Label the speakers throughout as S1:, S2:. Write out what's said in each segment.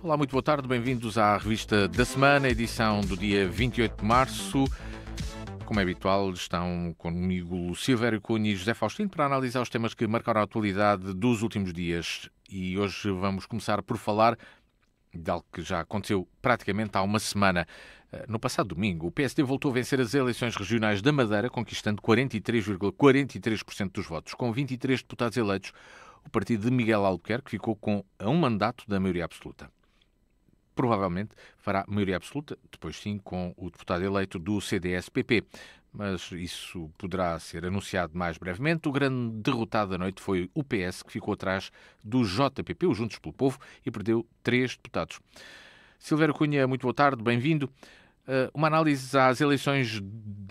S1: Olá, muito boa tarde, bem-vindos à Revista da Semana, edição do dia 28 de março. Como é habitual, estão comigo Silvério Cunha e José Faustino para analisar os temas que marcaram a atualidade dos últimos dias. E hoje vamos começar por falar de algo que já aconteceu praticamente há uma semana. No passado domingo, o PSD voltou a vencer as eleições regionais da Madeira, conquistando 43,43% dos votos. Com 23 deputados eleitos, o partido de Miguel Albuquerque ficou com um mandato da maioria absoluta. Provavelmente fará maioria absoluta, depois sim, com o deputado eleito do CDS-PP. Mas isso poderá ser anunciado mais brevemente. O grande derrotado da noite foi o PS, que ficou atrás do JPP, o Juntos pelo Povo, e perdeu 3 deputados. Silvério Cunha, muito boa tarde, bem-vindo. Uma análise às eleições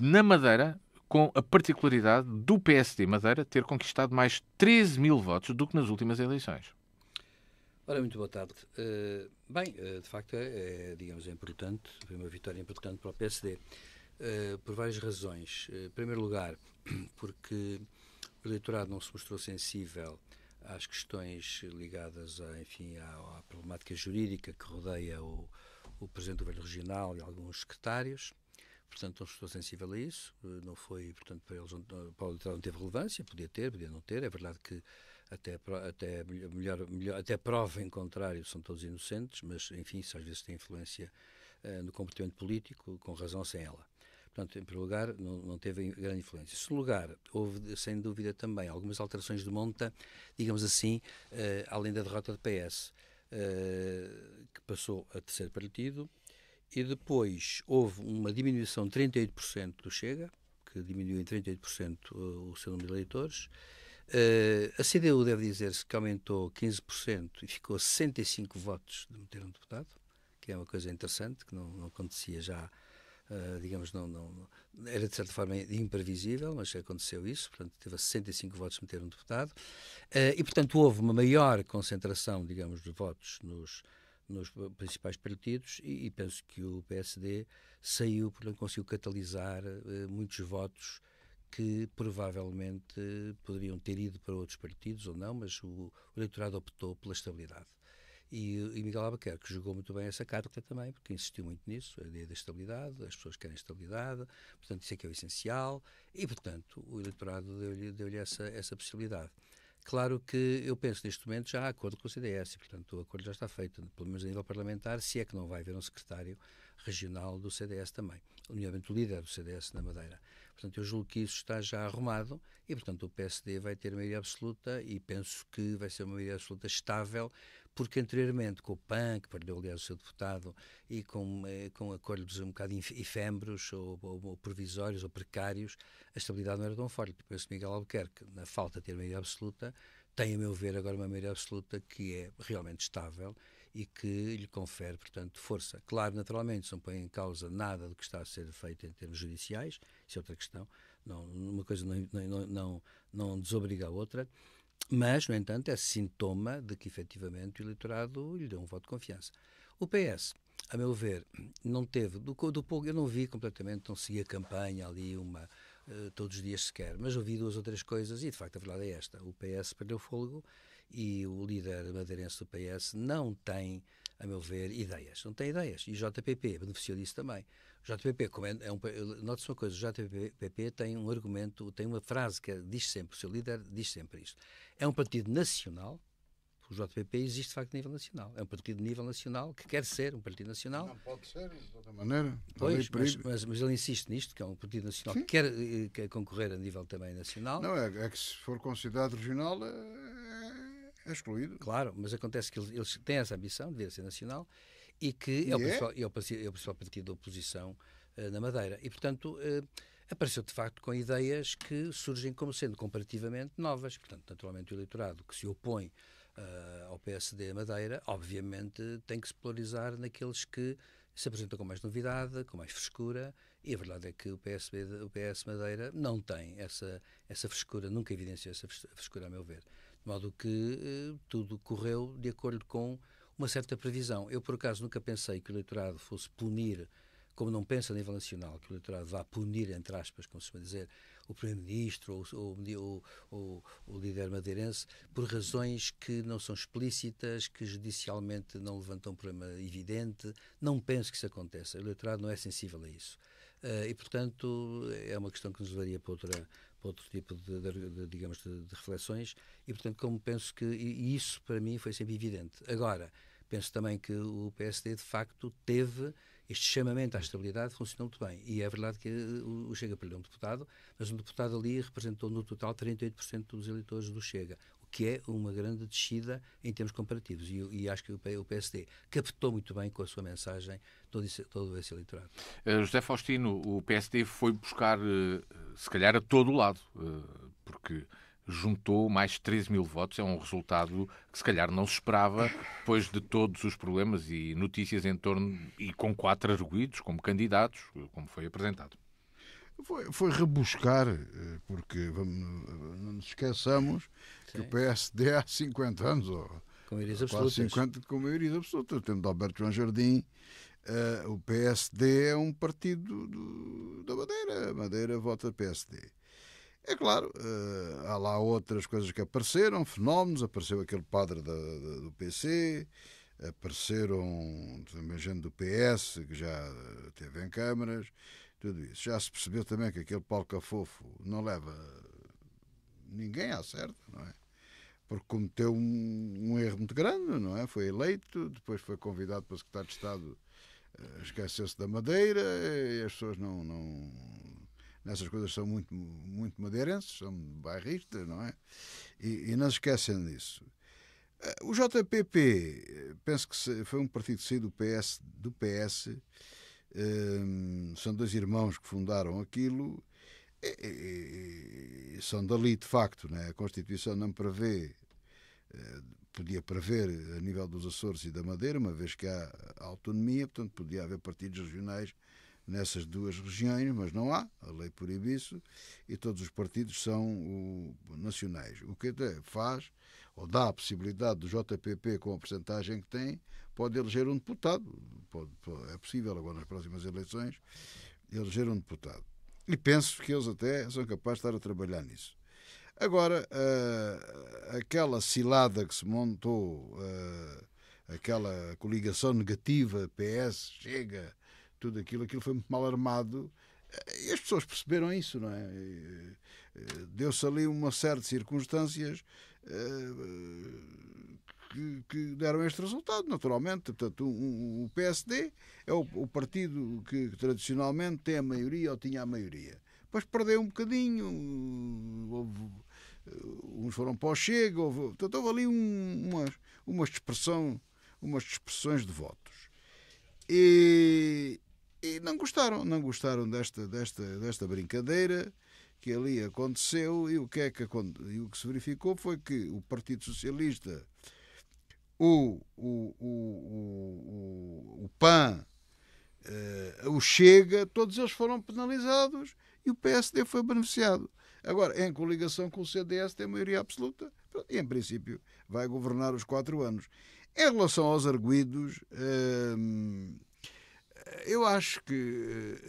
S1: na Madeira, com a particularidade do PSD Madeira ter conquistado mais 13 mil votos do que nas últimas eleições.
S2: Ora, muito boa tarde. De facto, digamos, é importante, foi uma vitória importante para o PSD, por várias razões. Em primeiro lugar, porque o eleitorado não se mostrou sensível às questões ligadas à problemática jurídica que rodeia o Presidente do Governo Regional e alguns secretários. Portanto, não se mostrou sensível a isso. Não foi, portanto, para eles, para o eleitorado não teve relevância, podia ter, podia não ter. É verdade que até prova em contrário são todos inocentes, mas enfim, isso às vezes tem influência no comportamento político, com razão ou sem ela. Portanto, em primeiro lugar, não teve grande influência. Em segundo lugar, houve sem dúvida também algumas alterações de monta, digamos assim, além da derrota do PS, que passou a terceiro partido, e depois houve uma diminuição de 38% do Chega, que diminuiu em 38% o seu número de eleitores. A CDU deve dizer-se que aumentou 15% e ficou a 65 votos de meter um deputado, que é uma coisa interessante, que não acontecia já, digamos, era de certa forma imprevisível, mas aconteceu isso, portanto teve a 65 votos de meter um deputado, e portanto houve uma maior concentração, digamos, de votos nos principais partidos e penso que o PSD saiu, portanto conseguiu catalisar muitos votos que provavelmente poderiam ter ido para outros partidos ou não, mas o eleitorado optou pela estabilidade. E Miguel Albuquerque jogou muito bem essa carta também, porque insistiu muito nisso, a ideia da estabilidade, as pessoas querem estabilidade, portanto isso é que é o essencial, e portanto o eleitorado deu-lhe essa possibilidade. Claro que eu penso neste momento já há acordo com o CDS, e portanto o acordo já está feito, pelo menos a nível parlamentar, se é que não vai haver um secretário regional do CDS também, nomeadamente o líder do CDS na Madeira. Portanto, eu julgo que isso está já arrumado e, portanto, o PSD vai ter maioria absoluta e penso que vai ser uma maioria absoluta estável, porque anteriormente com o PAN, que perdeu, aliás, o seu deputado, e com acordos um bocado efêmeros ou provisórios ou precários, a estabilidade não era tão forte. Por isso, Miguel Albuquerque, na falta de ter maioria absoluta, tem, a meu ver, agora uma maioria absoluta que é realmente estável e que lhe confere, portanto, força. Claro, naturalmente, não põe em causa nada do que está a ser feito em termos judiciais, isso é outra questão, uma coisa não desobriga a outra, mas, no entanto, é sintoma de que, efetivamente, o eleitorado lhe deu um voto de confiança. O PS, a meu ver, não teve, do pouco, eu não vi completamente, não segui a campanha ali, todos os dias sequer, mas ouvi duas ou três coisas e, de facto, a verdade é esta, o PS perdeu fôlego e o líder madeirense do PS não tem, a meu ver, ideias. Não tem ideias. E o JPP beneficiou disso também. O JPP, note-se uma coisa, o JPP tem um argumento, tem uma frase que diz sempre, o seu líder diz sempre isto. É um partido nacional, o JPP existe de facto a nível nacional. É um partido de nível nacional que quer ser um partido nacional.
S3: Não pode ser, de outra maneira.
S2: Pois, mas ele insiste nisto, que é um partido nacional que quer concorrer a nível também nacional.
S3: Não, é que se for considerado regional é excluído.
S2: Claro, mas acontece que eles têm essa ambição de vir a ser nacional e que é o principal partido da oposição na Madeira. E, portanto, apareceu de facto com ideias que surgem como sendo comparativamente novas. Portanto, naturalmente, o eleitorado que se opõe ao PSD Madeira, obviamente, tem que se polarizar naqueles que se apresentam com mais novidade, com mais frescura, e a verdade é que o PS Madeira não tem essa frescura, nunca evidenciou essa frescura, a meu ver. De modo que tudo correu de acordo com uma certa previsão. Eu, por acaso, nunca pensei que o eleitorado fosse punir, como não pensa a nível nacional, que o eleitorado vá punir, entre aspas, como se vai dizer, o Primeiro-Ministro ou o líder madeirense por razões que não são explícitas, que judicialmente não levantam um problema evidente. Não penso que isso aconteça. O eleitorado não é sensível a isso. E, portanto, é uma questão que nos levaria para outro tipo digamos, de reflexões. E, portanto, como penso que isso, para mim, foi sempre evidente. Agora, penso também que o PSD, de facto, teve este chamamento à estabilidade, funcionou muito bem. E é verdade que o Chega perdeu um deputado, mas um deputado ali representou no total 38% dos eleitores do Chega, o que é uma grande descida em termos comparativos. E acho que o PSD captou muito bem com a sua mensagem todo esse eleitorado.
S1: José Faustino, o PSD foi buscar, se calhar, a todo o lado, porque juntou mais de 13 mil votos. É um resultado que se calhar não se esperava, depois de todos os problemas e notícias em torno, e com 4 arguidos como candidatos, como foi apresentado.
S3: Foi rebuscar, porque não nos esqueçamos que o PSD há 50 anos, ou
S2: com maiorias
S3: quase 50, com maioria absoluta. O tempo de Alberto João Jardim, o PSD é um partido da Madeira. A Madeira vota PSD. É claro, há lá outras coisas que apareceram, fenómenos. Apareceu aquele padre do PC, apareceram também gente do PS que já esteve em câmaras, tudo isso. Já se percebeu também que aquele Paulo Cafofo não leva ninguém à certa, não é? Porque cometeu um erro muito grande, não é? Foi eleito, depois foi convidado para o secretário de Estado, esqueceu-se da Madeira, e as pessoas não nessas coisas são muito madeirenses, são bairristas, não é? E não se esquecem disso. O JPP, penso que foi um partido que saiu do PS, são 2 irmãos que fundaram aquilo, e são dali de facto, né? A Constituição não prevê, podia prever a nível dos Açores e da Madeira, uma vez que há autonomia, portanto podia haver partidos regionais nessas 2 regiões, mas não há, a lei proíbe isso, e todos os partidos são nacionais. O que até faz, ou dá a possibilidade do JPP, com a percentagem que tem, pode eleger um deputado. É possível agora nas próximas eleições eleger um deputado. E penso que eles até são capazes de estar a trabalhar nisso. Agora, aquela cilada que se montou, aquela coligação negativa, PS, Chega, tudo aquilo foi muito mal armado, e as pessoas perceberam isso, não é? Deu-se ali uma série de circunstâncias que deram este resultado, naturalmente. Portanto, o PSD é o partido que tradicionalmente tem a maioria ou tinha a maioria. Depois perdeu um bocadinho, uns foram para o Chega, portanto, houve ali umas dispersões de votos. E não gostaram desta brincadeira que ali aconteceu, e o que se verificou foi que o Partido Socialista, o PAN, o Chega, todos eles foram penalizados e o PSD foi beneficiado. Agora, em coligação com o CDS, tem maioria absoluta e, em princípio, vai governar os 4 anos. Em relação aos arguidos, eu acho que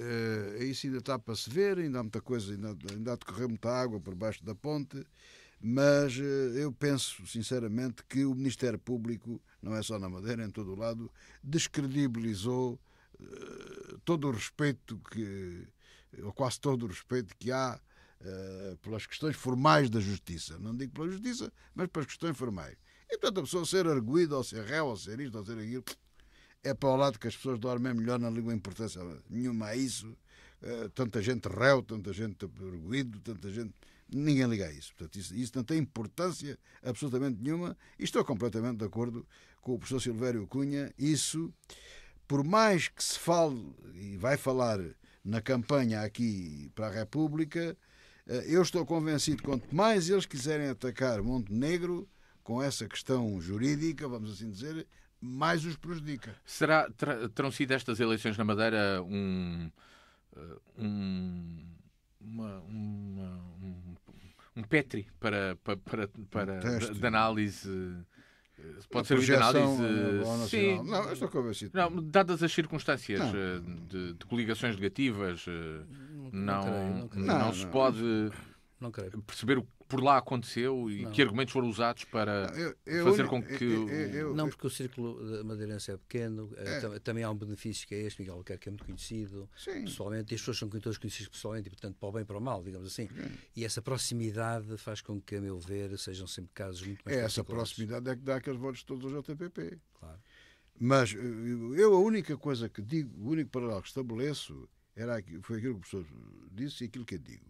S3: isso ainda está para se ver, ainda há muita coisa, ainda há de correr muita água por baixo da ponte, mas eu penso, sinceramente, que o Ministério Público, não é só na Madeira, em todo o lado, descredibilizou todo o respeito ou quase todo o respeito que há pelas questões formais da justiça. Não digo pela justiça, mas pelas questões formais. E, portanto, a pessoa ser arguída, ou ser réu, ou ser isto, ou ser aquilo, é para o lado que as pessoas dormem melhor, não ligam importância nenhuma a isso. Tanta gente réu, tanta gente arguído, tanta gente... Ninguém liga a isso. Portanto, isso não tem importância absolutamente nenhuma. E estou completamente de acordo com o professor Silvério Cunha. Isso, por mais que se fale, e vai falar na campanha aqui para a República, eu estou convencido que quanto mais eles quiserem atacar Montenegro com essa questão jurídica, vamos assim dizer, mais os prejudica.
S1: Terão sido estas eleições na Madeira um petri de análise Pode servir de análise.
S3: Sim. Não, eu estou convencido.
S1: Não, dadas as circunstâncias de coligações negativas, não se pode perceber o que por lá aconteceu e que argumentos foram usados para fazer com que...
S2: Não, porque o círculo madeirense é pequeno, também há um benefício que é este, Miguel Albuquerque, que é muito conhecido pessoalmente, e as pessoas são todas conhecidas pessoalmente, e portanto para o bem e para o mal, digamos assim. E essa proximidade faz com que, a meu ver, sejam sempre casos muito mais
S3: essa proximidade é que dá aqueles votos todos ao JPP.
S2: Claro.
S3: Mas eu a única coisa que digo, o único paralelo que estabeleço foi aquilo que o professor disse e aquilo que eu digo.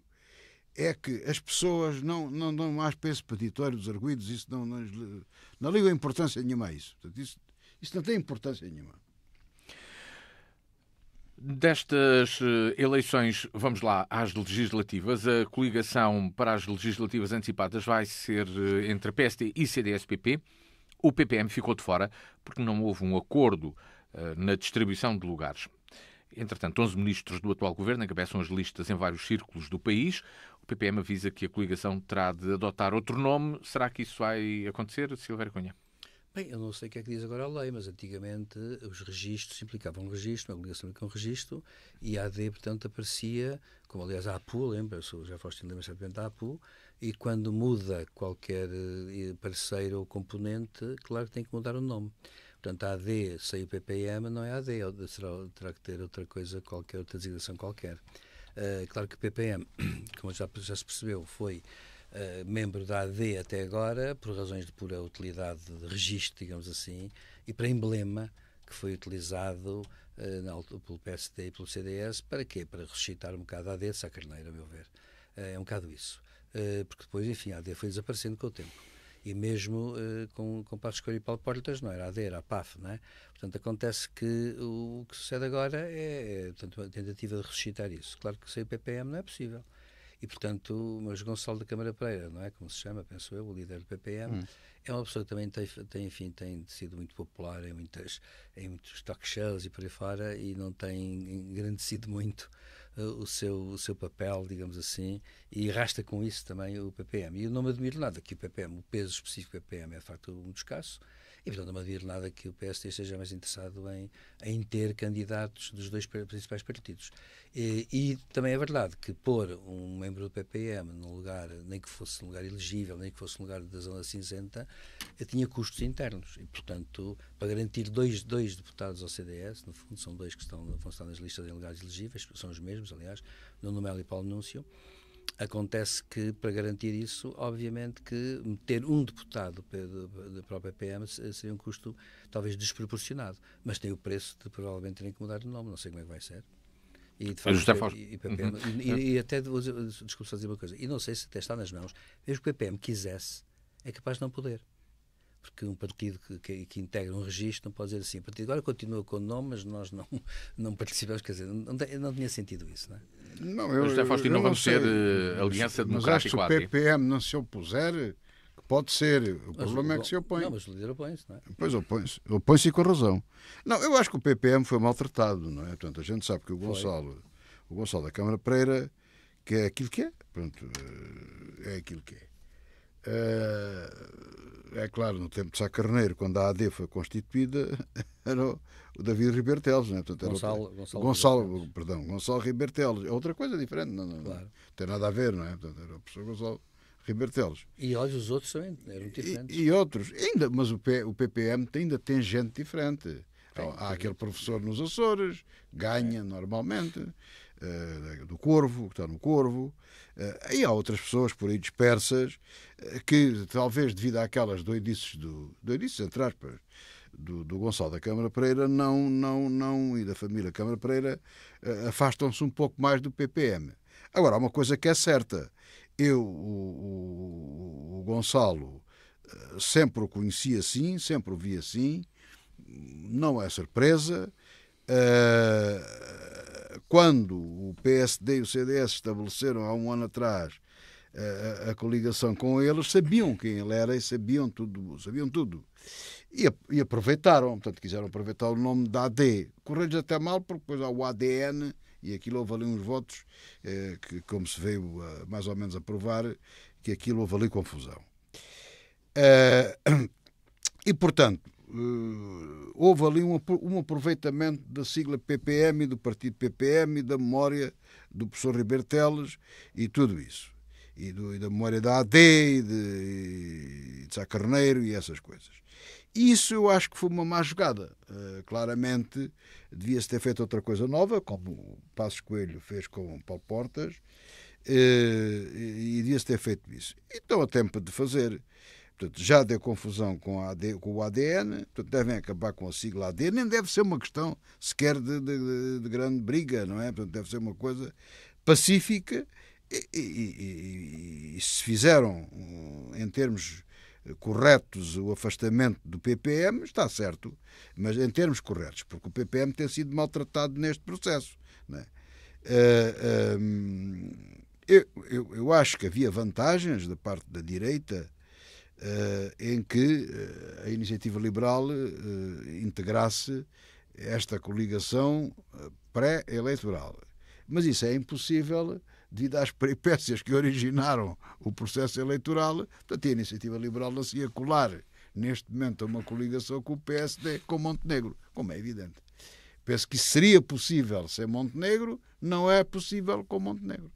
S3: É que as pessoas não dão mais peso petitório dos arguidos, isso não ligam importância nenhuma a isso. Portanto, isso não tem importância nenhuma.
S1: Destas eleições, vamos lá às legislativas. A coligação para as legislativas antecipadas vai ser entre PSD e CDS-PP. O PPM ficou de fora porque não houve um acordo na distribuição de lugares. Entretanto, 11 ministros do atual governo encabeçam as listas em vários círculos do país. O PPM avisa que a coligação terá de adotar outro nome. Será que isso vai acontecer, Silvério Cunha?
S2: Bem, eu não sei o que é que diz agora a lei, mas antigamente os registros implicavam um registro, uma coligação com um registro, e a AD, portanto, aparecia, como aliás a APU, lembra, o José Faustino lembra certamente da APU, e quando muda qualquer parceiro ou componente, claro que tem que mudar o nome. Portanto, a AD, sem o PPM, não é AD, terá que ter outra coisa qualquer, outra designação qualquer. Claro que o PPM, como já se percebeu, foi membro da AD até agora, por razões de pura utilidade de registro, digamos assim, e para emblema que foi utilizado pelo PSD e pelo CDS, para quê? Para ressuscitar um bocado a AD de Sá Carneiro, a meu ver. É um bocado isso. Porque depois, enfim, a AD foi desaparecendo com o tempo. E mesmo com Passos Coelho e Paulo Portas, não era a AD, era a PAF, não é? Portanto, acontece que o que sucede agora é portanto, a tentativa de ressuscitar isso. Claro que sem o PPM não é possível. E, portanto, mas Gonçalo da Câmara Pereira, não é? Como se chama, penso eu, o líder do PPM, é uma pessoa que também tem sido muito popular em muitos talk shows e por aí fora, e não tem engrandecido muito o seu papel, digamos assim, e arrasta com isso também o PPM. E eu não me admiro nada que o PPM, o peso específico do PPM é de facto muito escasso, e portanto não me admiro nada que o PSD esteja mais interessado em ter candidatos dos dois principais partidos. E também é verdade que pôr um membro do PPM num lugar, nem que fosse um lugar elegível, nem que fosse um lugar da zona cinzenta, tinha custos internos. E, portanto, para garantir dois deputados ao CDS, no fundo são dois que vão estar nas listas em lugares elegíveis, são os mesmos, aliás, Nuno Melo e Paulo Núncio. Acontece que, para garantir isso, obviamente que ter um deputado para o PPM seria um custo talvez desproporcionado, mas tem o preço de provavelmente terem que mudar de nome, não sei como é que vai ser. E, de facto, e até, desculpe só dizer uma coisa, e não sei se até está nas mãos, mesmo que o PPM quisesse, é capaz de não poder. Porque um partido que integra um registro não pode dizer assim, o partido agora continua com o nome, mas nós não participamos, quer dizer, não tinha sentido isso, não é?
S1: Não, José Faustino, não vamos ter aliança democrática.
S3: Mas acho que o PPM não se opuser, pode ser. O problema é que se opõe.
S2: Não, mas o líder opõe-se, não é?
S3: Pois opõe-se. Opõe-se com razão. Não, eu acho que o PPM foi maltratado, não é? Portanto, a gente sabe que o Gonçalo da Câmara Pereira, que é aquilo que é. Pronto, é aquilo que é. É claro, no tempo de Sá Carneiro, quando a AD foi constituída, era o David Ribeiro Teles, né? Portanto, Gonçalo Ribeiro Teles. É outra coisa diferente, não tem nada a ver, não é? Portanto, era o professor Gonçalo Ribeiro Teles.
S2: E olha, os outros também eram diferentes.
S3: E outros, ainda, mas o PPM ainda tem gente diferente. Há aquele professor nos Açores, ganha normalmente, do Corvo, que está no Corvo, e há outras pessoas por aí dispersas que talvez devido àquelas doidices entre aspas, do Gonçalo da Câmara Pereira e da família Câmara Pereira afastam-se um pouco mais do PPM. Agora, há uma coisa que é certa, o Gonçalo sempre o conheci assim, sempre o vi assim, não é surpresa. Quando o PSD e o CDS estabeleceram há um ano atrás a coligação com eles, sabiam quem ele era e sabiam tudo. E aproveitaram, portanto, quiseram aproveitar o nome da AD. Correu-lhes até mal, porque depois há o ADN, e aquilo houve ali uns votos que, como se veio mais ou menos a provar, que aquilo houve ali confusão. E, portanto, houve ali um aproveitamento da sigla PPM, do partido PPM, da memória do professor Ribeiro Teles e tudo isso. E da memória da AD, e de Sá Carneiro e essas coisas. Isso eu acho que foi uma má jogada. Claramente devia-se ter feito outra coisa nova, como o Passos Coelho fez com o Paulo Portas, e devia-se ter feito isso. Então, a tempo de fazer. Portanto, já deu confusão com o ADN, portanto, devem acabar com a sigla ADN. Nem deve ser uma questão sequer de grande briga, não é? Portanto, deve ser uma coisa pacífica e se fizeram, em termos corretos, o afastamento do PPM, está certo, mas em termos corretos, porque o PPM tem sido maltratado neste processo, não é? Eu acho que havia vantagens da parte da direita em que a Iniciativa Liberal integrasse esta coligação pré-eleitoral. Mas isso é impossível devido às peripécias que originaram o processo eleitoral. Portanto, a Iniciativa Liberal não se ia colar neste momento a uma coligação com o PSD, com Montenegro, como é evidente. Penso que isso seria possível sem Montenegro, não é possível com Montenegro.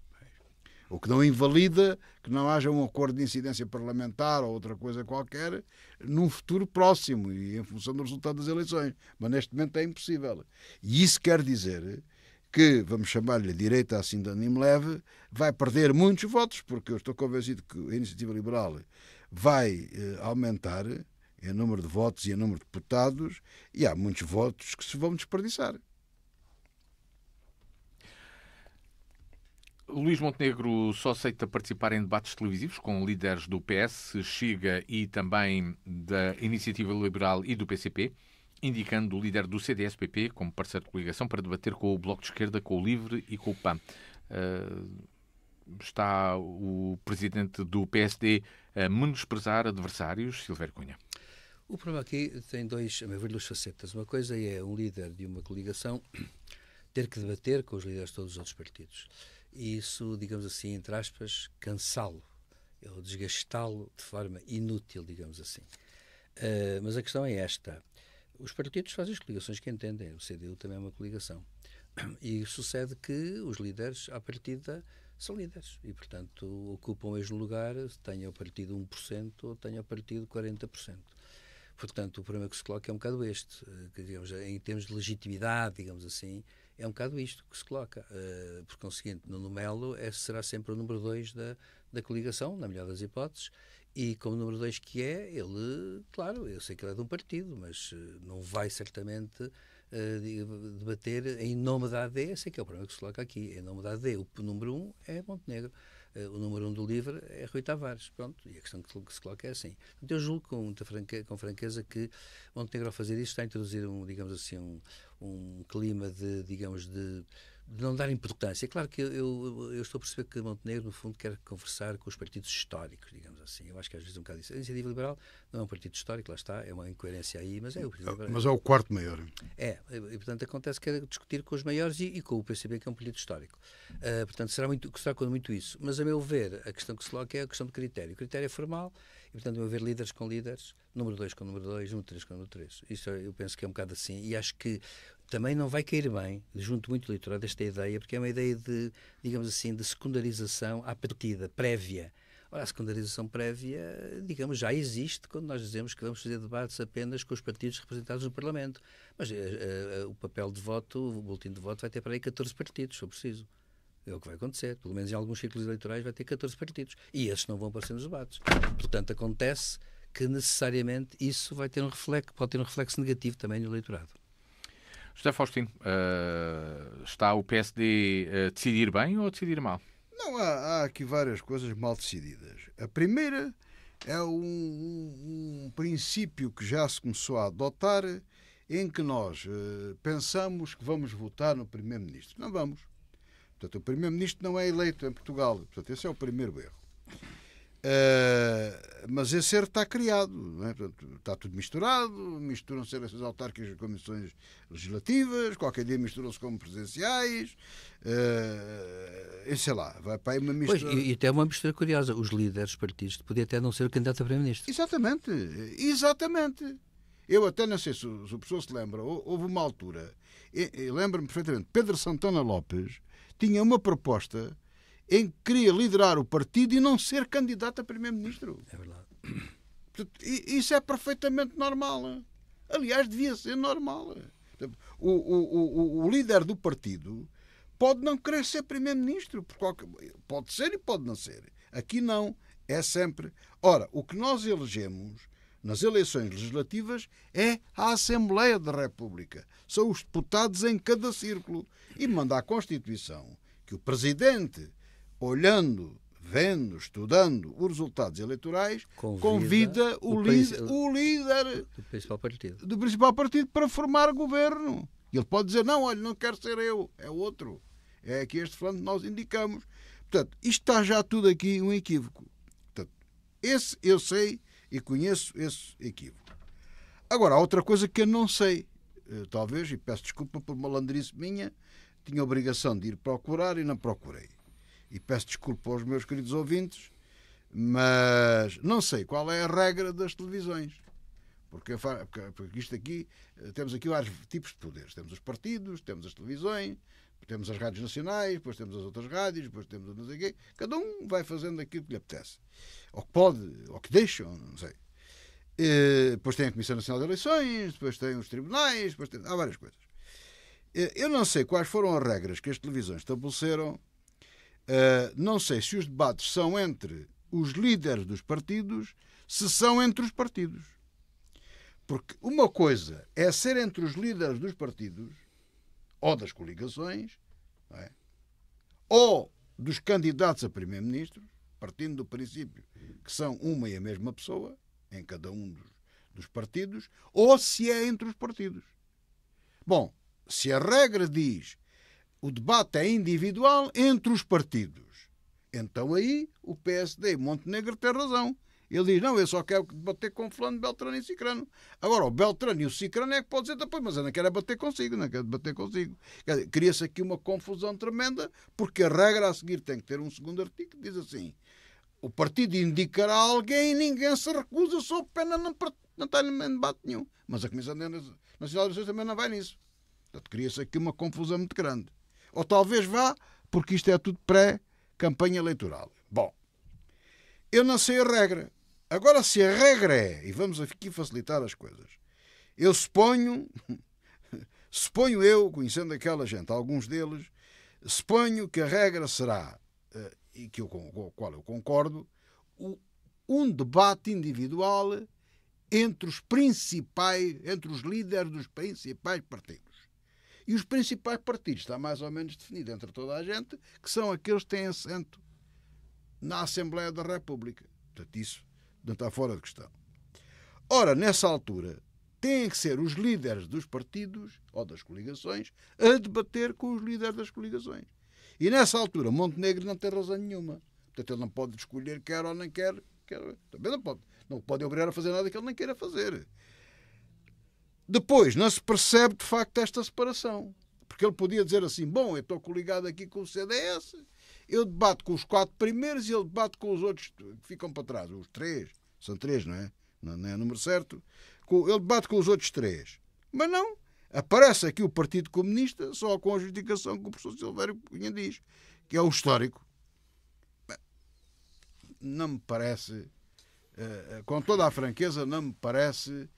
S3: O que não invalida que não haja um acordo de incidência parlamentar ou outra coisa qualquer num futuro próximo e em função do resultado das eleições. Mas neste momento é impossível. E isso quer dizer que, vamos chamar-lhe a direita assim de ânimo leve, vai perder muitos votos, porque eu estou convencido que a Iniciativa Liberal vai aumentar em número de votos e em número de deputados, e há muitos votos que se vão desperdiçar.
S1: Luís Montenegro só aceita participar em debates televisivos com líderes do PS, Chega e também da Iniciativa Liberal e do PCP, indicando o líder do CDS-PP como parceiro de coligação para debater com o Bloco de Esquerda, com o LIVRE e com o PAN. Está o presidente do PSD a menosprezar adversários, Silvério Cunha?
S2: O problema aqui tem duas facetas. Uma coisa é um líder de uma coligação ter que debater com os líderes de todos os outros partidos. E isso, digamos assim, entre aspas, cansá-lo, ou desgastá-lo de forma inútil, digamos assim. Mas a questão é esta. Os partidos fazem as coligações que entendem. O CDU também é uma coligação. E sucede que os líderes, à partida, são líderes. E, portanto, ocupam o mesmo lugar, tenha o partido 1% ou tenha o partido 40%. Portanto, o problema que se coloca é um bocado este. Que, digamos, em termos de legitimidade, digamos assim, é um bocado isto que se coloca. Por conseguinte, Nuno Melo será sempre o número 2 da coligação, na melhor das hipóteses, e como número 2 que é, ele, claro, eu sei que ele é de um partido, mas não vai certamente debater em nome da AD. Esse é que é o problema que se coloca aqui, em nome da AD. O número 1 é Montenegro. O número 1 do LIVRE é Rui Tavares. Pronto, e a questão que se coloca é assim. Então, eu julgo com franqueza que Montenegro, ao fazer isso, está a introduzir digamos assim, um clima de não dar importância. É claro que eu estou a perceber que Montenegro, no fundo, quer conversar com os partidos históricos, digamos assim. Eu acho que às vezes é um bocado isso. A Iniciativa Liberal não é um partido histórico, lá está, é uma incoerência aí, mas é o Partido Liberal.
S3: Mas é o quarto maior.
S2: E portanto acontece que é discutir com os maiores e com o PCP, que é um partido histórico. Portanto, será muito isso. Mas, a meu ver, a questão que se coloca é a questão de critério. O critério é formal e, portanto, a meu ver, líderes com líderes, número 2 com número 2, número 3 com número 3. Isso eu penso que é um bocado assim. E acho que também não vai cair bem, junto muito eleitorado, esta ideia, porque é uma ideia de, digamos assim, de secundarização à partida, prévia. Ora, a secundarização prévia, digamos, já existe quando nós dizemos que vamos fazer debates apenas com os partidos representados no Parlamento. Mas o papel de voto, o boletim de voto vai ter para aí 14 partidos, se for preciso. É o que vai acontecer. Pelo menos em alguns círculos eleitorais vai ter 14 partidos. E esses não vão aparecer nos debates. Portanto, acontece que necessariamente isso vai ter pode ter um reflexo negativo também no eleitorado.
S1: José Faustino, está o PSD a decidir bem ou a decidir mal?
S3: Não, há aqui várias coisas mal decididas. A primeira é um princípio que já se começou a adotar, em que nós pensamos que vamos votar no Primeiro-Ministro. Não vamos. Portanto, o Primeiro-Ministro não é eleito em Portugal. Portanto, esse é o primeiro erro. Mas esse erro está criado, não é? Portanto, está tudo misturado, misturam-se eleições autárquicas com comissões legislativas, qualquer dia misturam-se como presidenciais, e sei lá, vai para aí uma mistura.
S2: Pois, e até uma mistura curiosa, os líderes dos partidos podiam até não ser o candidato a primeiro-ministro.
S3: Exatamente. Eu até não sei se o professor se lembra, houve uma altura, lembro-me perfeitamente, Pedro Santana Lopes tinha uma proposta em que queria liderar o partido e não ser candidato a primeiro-ministro.
S2: É verdade.
S3: Isso é perfeitamente normal. Aliás, devia ser normal. O líder do partido pode não querer ser primeiro-ministro. Pode ser e pode não ser. Aqui não. É sempre. Ora, o que nós elegemos nas eleições legislativas é a Assembleia da República. São os deputados em cada círculo. E manda a Constituição que o Presidente, olhando, vendo, estudando os resultados eleitorais, convida o líder do principal partido para formar governo. Ele pode dizer, não, olha, não quero ser eu, é outro. É aqui este fulano que nós indicamos. Portanto, isto está já tudo aqui um equívoco. Portanto, esse eu sei e conheço esse equívoco. Agora, há outra coisa que eu não sei. Talvez, e peço desculpa por malandrice minha, tinha a obrigação de ir procurar e não procurei. E peço desculpa aos meus queridos ouvintes, mas não sei qual é a regra das televisões. Porque isto aqui, temos aqui vários tipos de poderes. Temos os partidos, temos as televisões, temos as rádios nacionais, depois temos as outras rádios, depois temos não sei o quê. Cada um vai fazendo aquilo que lhe apetece. Ou que pode, ou que deixam, não sei. Depois tem a Comissão Nacional de Eleições, depois tem os tribunais, há várias coisas. Eu não sei quais foram as regras que as televisões estabeleceram. Não sei se os debates são entre os líderes dos partidos, se são entre os partidos. Porque uma coisa é ser entre os líderes dos partidos, ou das coligações, não é? Ou dos candidatos a primeiro-ministro, partindo do princípio que são uma e a mesma pessoa, em cada um dos partidos, ou se é entre os partidos. Bom, se a regra diz o debate é individual entre os partidos, então aí o PSD e Montenegro tem razão. Ele diz, não, eu só quero debater com fulano, Beltrano e Cicrano. Agora, o Beltrano e o Cicrano é que pode dizer depois, mas eu não quero bater consigo, não quero debater consigo. Cria-se aqui uma confusão tremenda, porque a regra a seguir tem que ter um segundo artigo que diz assim, o partido indicará alguém e ninguém se recusa, sob pena não está em debate nenhum. Mas a Comissão Nacional de Eleições também não vai nisso. Portanto, cria-se aqui uma confusão muito grande. Ou talvez vá, porque isto é tudo pré-campanha eleitoral. Bom, eu não sei a regra. Agora, se a regra é, e vamos aqui facilitar as coisas, eu suponho eu, conhecendo aquela gente, alguns deles, suponho que a regra será, e com a qual eu concordo, um debate individual entre os líderes dos principais partidos. E os principais partidos, está mais ou menos definido entre toda a gente, que são aqueles que têm assento na Assembleia da República. Portanto, isso não está fora de questão. Ora, nessa altura, têm que ser os líderes dos partidos ou das coligações a debater com os líderes das coligações. E nessa altura, Montenegro não tem razão nenhuma. Portanto, ele não pode escolher quer ou não quer. Também não pode. Não pode obrigar a fazer nada que ele não queira fazer. Depois, não se percebe de facto esta separação. Porque ele podia dizer assim, bom, eu estou coligado aqui com o CDS, eu debato com os 4 primeiros e ele debate com os outros que ficam para trás. Os 3. São 3, não é? Não é o número certo. Ele debate com os outros 3. Mas não. Aparece aqui o Partido Comunista só com a justificação que o professor Silvério Cunha diz, que é o histórico. Não me parece, com toda a franqueza, não me parece,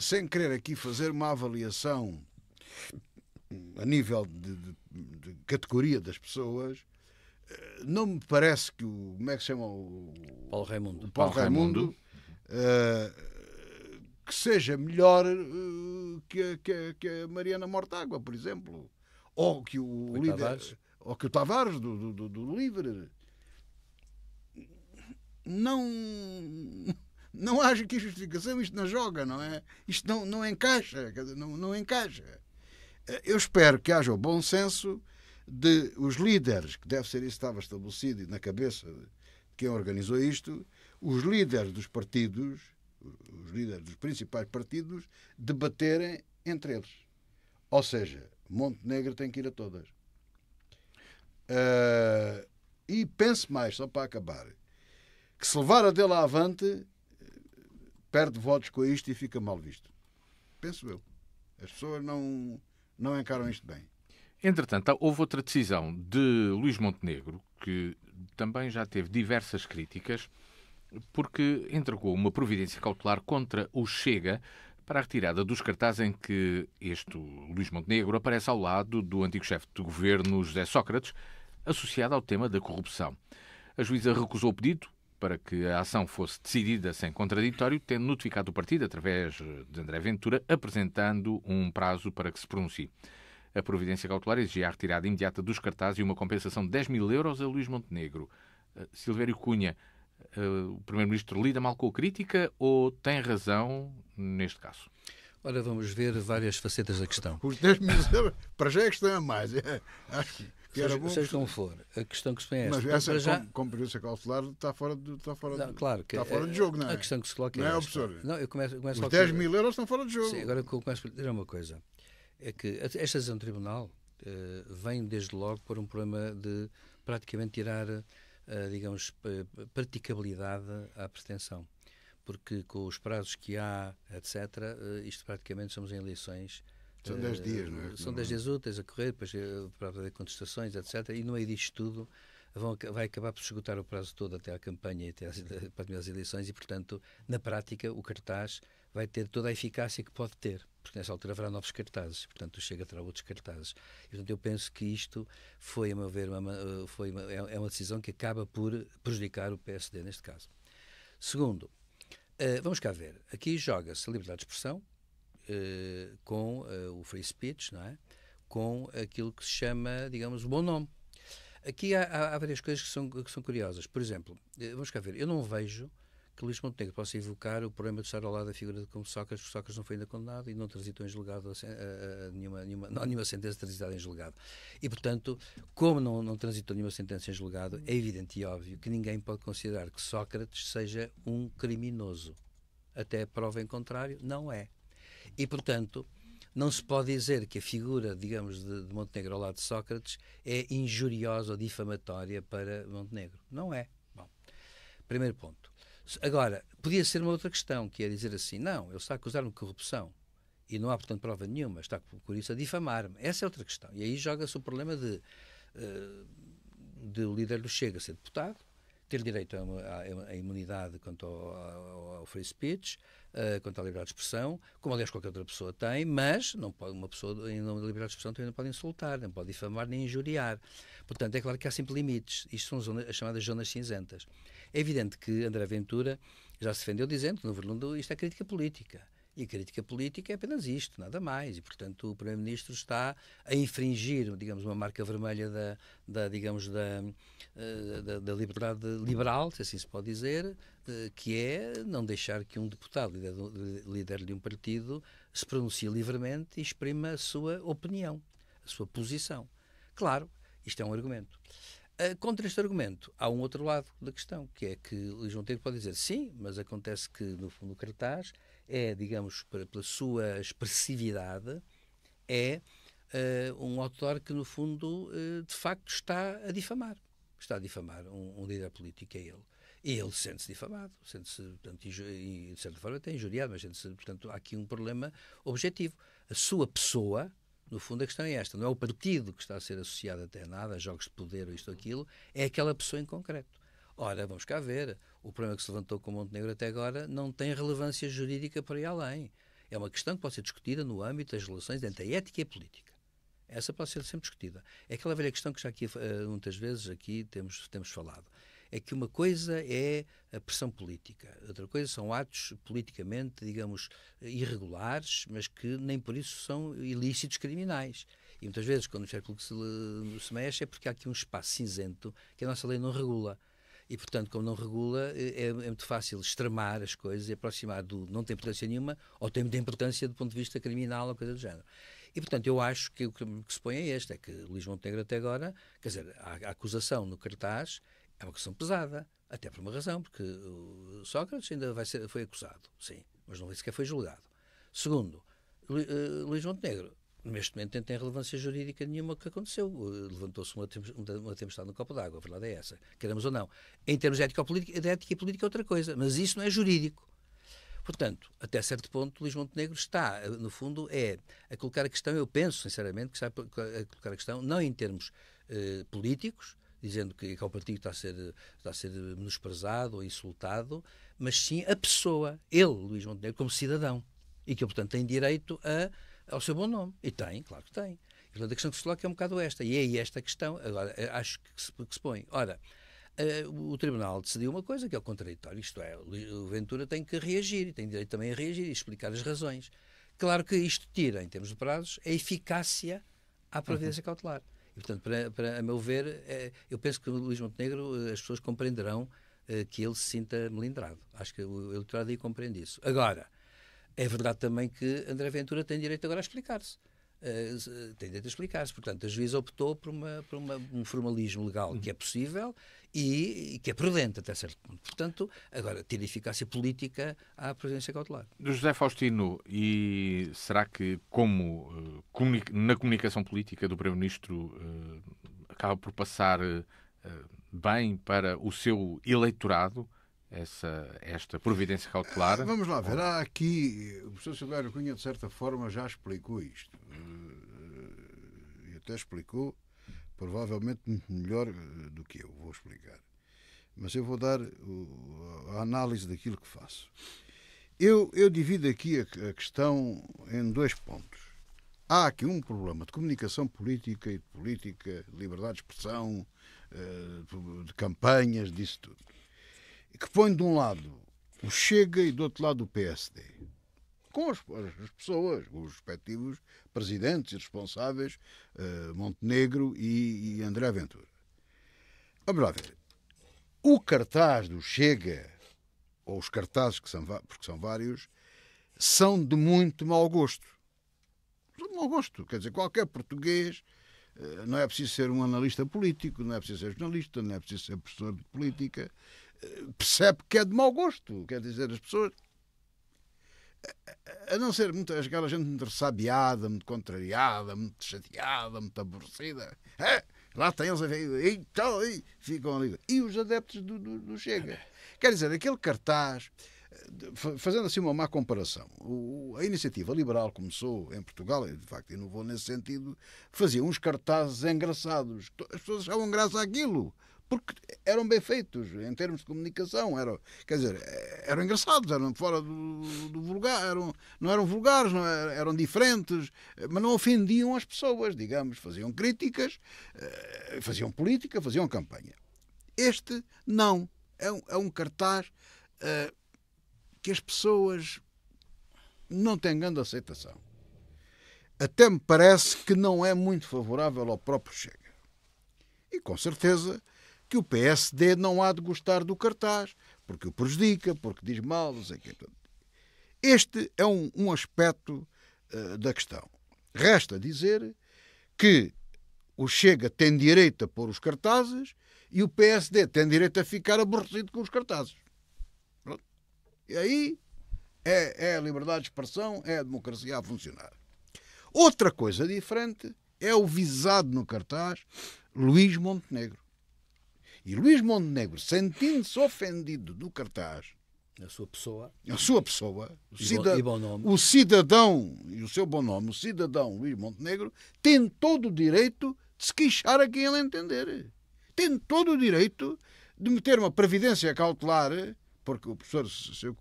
S3: sem querer aqui fazer uma avaliação a nível de categoria das pessoas, não me parece que como é que se chama o Paulo Raimundo que seja melhor que a Mariana Mortágua, por exemplo, ou que o líder, ou que o Tavares do Livre. Não haja aqui justificação, isto não joga, não é? Isto não encaixa, não encaixa. Eu espero que haja o bom senso de os líderes, que deve ser isso que estava estabelecido na cabeça quem organizou isto, os líderes dos partidos, os líderes dos principais partidos, debaterem entre eles. Ou seja, Montenegro tem que ir a todas. E pense mais, só para acabar, que se levar a dele avante, perde votos com isto e fica mal visto. Penso eu. As pessoas não encaram isto bem.
S1: Entretanto, houve outra decisão de Luís Montenegro, que também já teve diversas críticas, porque entregou uma providência cautelar contra o Chega para a retirada dos cartazes em que Luís Montenegro aparece ao lado do antigo chefe de governo, José Sócrates, associado ao tema da corrupção. A juíza recusou o pedido para que a ação fosse decidida sem contraditório, tendo notificado o partido, através de André Ventura, apresentando um prazo para que se pronuncie. A providência cautelar exigia a retirada imediata dos cartazes e uma compensação de 10 mil euros a Luís Montenegro. Silvério Cunha, o Primeiro-Ministro lida mal com a crítica ou tem razão neste caso?
S2: Ora, vamos ver várias facetas da questão.
S3: Os 10 mil euros, para já é que estão a mais. Acho que era bom.
S2: Seja como for, a questão que se põe é esta.
S3: Mas essa competência cautelar está fora de jogo, não é?
S2: A questão que se coloca
S3: não é,
S2: professor? Não, eu começo
S3: os 10 mil euros estão fora de jogo.
S2: Sim, agora eu começo a dizer uma coisa. É que esta decisão do Tribunal vem desde logo por um problema de praticamente tirar, digamos, praticabilidade à pretensão. Porque com os prazos que há, etc., isto praticamente somos em eleições.
S3: São 10 dias, não é?
S2: São 10 dias úteis a correr, depois para haver contestações, etc. E no meio disto tudo vai acabar por se esgotar o prazo todo até à campanha e até as eleições e, portanto, na prática, o cartaz vai ter toda a eficácia que pode ter, porque nessa altura haverá novos cartazes, portanto, o Chega terá outros cartazes. E, portanto, eu penso que isto foi, a meu ver, é uma decisão que acaba por prejudicar o PSD neste caso. Segundo, vamos cá ver, aqui joga-se a liberdade de expressão com o free speech, não é? Com aquilo que se chama, digamos, o bom nome. Aqui há várias coisas que são curiosas. Por exemplo, vamos cá ver, eu não vejo que Luís Montenegro possa evocar o problema de estar ao lado da figura de como Sócrates, porque Sócrates não foi ainda condenado e não transitou em julgado, não há nenhuma sentença transitada em julgado. E, portanto, como não transitou nenhuma sentença em julgado, é evidente e óbvio que ninguém pode considerar que Sócrates seja um criminoso. Até a prova em contrário, não é. E, portanto, não se pode dizer que a figura, digamos, de Montenegro ao lado de Sócrates é injuriosa ou difamatória para Montenegro. Não é. Bom, primeiro ponto. Agora, podia ser uma outra questão, que é dizer assim, não, ele está a acusar-me de corrupção e não há, portanto, prova nenhuma, está por isso a difamar-me. Essa é outra questão. E aí joga-se o problema de o líder do Chega ser deputado, ter direito à imunidade quanto ao free speech, quanto à liberdade de expressão, como aliás qualquer outra pessoa tem, mas não pode, uma pessoa em nome da liberdade de expressão também não pode insultar, não pode difamar nem injuriar. Portanto, é claro que há sempre limites. Isto são as chamadas zonas cinzentas. É evidente que André Ventura já se defendeu dizendo que, no fundo, isto é crítica política. E a crítica política é apenas isto, nada mais. E, portanto, o Primeiro-Ministro está a infringir, digamos, uma marca vermelha da liberdade liberal, se assim se pode dizer, que é não deixar que um deputado, líder de um partido, se pronuncie livremente e exprima a sua opinião, a sua posição. Claro, isto é um argumento. Contra este argumento, há um outro lado da questão, que é que Luís Montenegro pode dizer sim, mas acontece que, no fundo, o cartaz é, digamos, pela sua expressividade, é um autor que, no fundo, de facto está a difamar. Está a difamar um líder político, é ele. E ele sente-se difamado, sente-se, portanto, e de certa forma até injuriado, mas sente-se, portanto, há aqui um problema objetivo. A sua pessoa, no fundo, a questão é esta, não é o partido que está a ser associado até a nada, a jogos de poder ou isto ou aquilo, é aquela pessoa em concreto. Ora, vamos cá ver, o problema que se levantou com Montenegro até agora não tem relevância jurídica para ir além. É uma questão que pode ser discutida no âmbito das relações entre a ética e a política. Essa pode ser sempre discutida. É aquela velha questão que já aqui, muitas vezes, aqui temos falado. É que uma coisa é a pressão política, outra coisa são atos politicamente, digamos, irregulares, mas que nem por isso são ilícitos criminais. E muitas vezes, quando o Ministério Público se mexe, é porque há aqui um espaço cinzento que a nossa lei não regula. E, portanto, como não regula, é muito fácil extremar as coisas e aproximar do não tem importância nenhuma ou tem muita importância do ponto de vista criminal ou coisa do género. E, portanto, eu acho que o que se põe é é que Luís Montenegro até agora, quer dizer, a acusação no cartaz é uma acusação pesada. Até por uma razão, porque o Sócrates ainda foi acusado, sim, mas não sequer foi julgado. Segundo, Luís Montenegro, neste momento, não tem relevância jurídica nenhuma o que aconteceu. Levantou-se uma tempestade no copo d'água, a verdade é essa, queremos ou não. Em termos de ética e política é outra coisa, mas isso não é jurídico. Portanto, até certo ponto, Luís Montenegro está, no fundo, a colocar a questão, eu penso, sinceramente, que está a colocar a questão, não em termos políticos, dizendo que o partido está a ser menosprezado ou insultado, mas sim a pessoa, ele, Luís Montenegro, como cidadão, e que, portanto, tem direito ao seu bom nome. E tem, claro que tem. E, portanto, a questão que se coloca é um bocado esta. E é aí esta questão, agora, acho que se põe. Ora, o Tribunal decidiu uma coisa que é o contraditório, isto é, o Ventura tem que reagir, e tem direito também a reagir e explicar as razões. Claro que isto tira, em termos de prazos, a eficácia à providência cautelar. E, portanto, a meu ver, eu penso que o Luís Montenegro, as pessoas compreenderão que ele se sinta melindrado. Acho que o eleitorado aí compreende isso. Agora, é verdade também que André Ventura tem direito agora a explicar-se. Tem direito a explicar-se. Portanto, a juíza optou por um formalismo legal que é possível e que é prudente até certo ponto. Portanto, agora, tira eficácia política à providência cautelar.
S1: José Faustino, e será que, como na comunicação política do Primeiro-Ministro, acaba por passar bem para o seu eleitorado esta providência cautelar?
S3: Vamos lá ver. Há aqui, o professor Silvério Cunha, de certa forma, já explicou isto. E até explicou, provavelmente, muito melhor do que eu vou explicar. Mas eu vou dar a análise daquilo que faço. Eu divido aqui a questão em dois pontos. Há aqui um problema de comunicação política e de política, de liberdade de expressão, de campanhas, disso tudo, que põe de um lado o Chega e do outro lado o PSD, com as pessoas, os respectivos presidentes e responsáveis, Montenegro e André Ventura. Vamos lá ver. O cartaz do Chega, ou os cartazes, porque são vários, são de muito mau gosto. De mau gosto. Quer dizer, qualquer português, não é preciso ser um analista político, não é preciso ser jornalista, não é preciso ser professor de política, percebe que é de mau gosto. Quer dizer, as pessoas, a não ser aquela gente muito ressabiada, muito contrariada, muito chateada, muito aborrecida, lá tem eles a ver, e ficam ali. E os adeptos do Chega. Quer dizer, aquele cartaz, fazendo assim uma má comparação, a iniciativa liberal começou em Portugal, e de facto inovou nesse sentido, fazia uns cartazes engraçados. As pessoas achavam graça àquilo, porque eram bem feitos em termos de comunicação, eram engraçados, eram fora do vulgar, não eram vulgares, eram diferentes, mas não ofendiam as pessoas, digamos, faziam críticas, faziam política, faziam campanha. Este não, é um cartaz que as pessoas não têm grande aceitação. Até me parece que não é muito favorável ao próprio Chega. E com certeza que o PSD não há de gostar do cartaz, porque o prejudica, porque diz mal, não sei o quê. Este é um aspecto da questão. Resta dizer que o Chega tem direito a pôr os cartazes e o PSD tem direito a ficar aborrecido com os cartazes. Pronto. E aí é a liberdade de expressão, é a democracia a funcionar. Outra coisa diferente é o visado no cartaz Luís Montenegro. E Luís Montenegro, sentindo-se ofendido do cartaz,
S2: a sua pessoa,
S3: o cidadão, e o seu bom nome, o cidadão Luís Montenegro, tem todo o direito de se queixar a quem ele entender. Tem todo o direito de meter uma previdência cautelar, porque o professor, se eu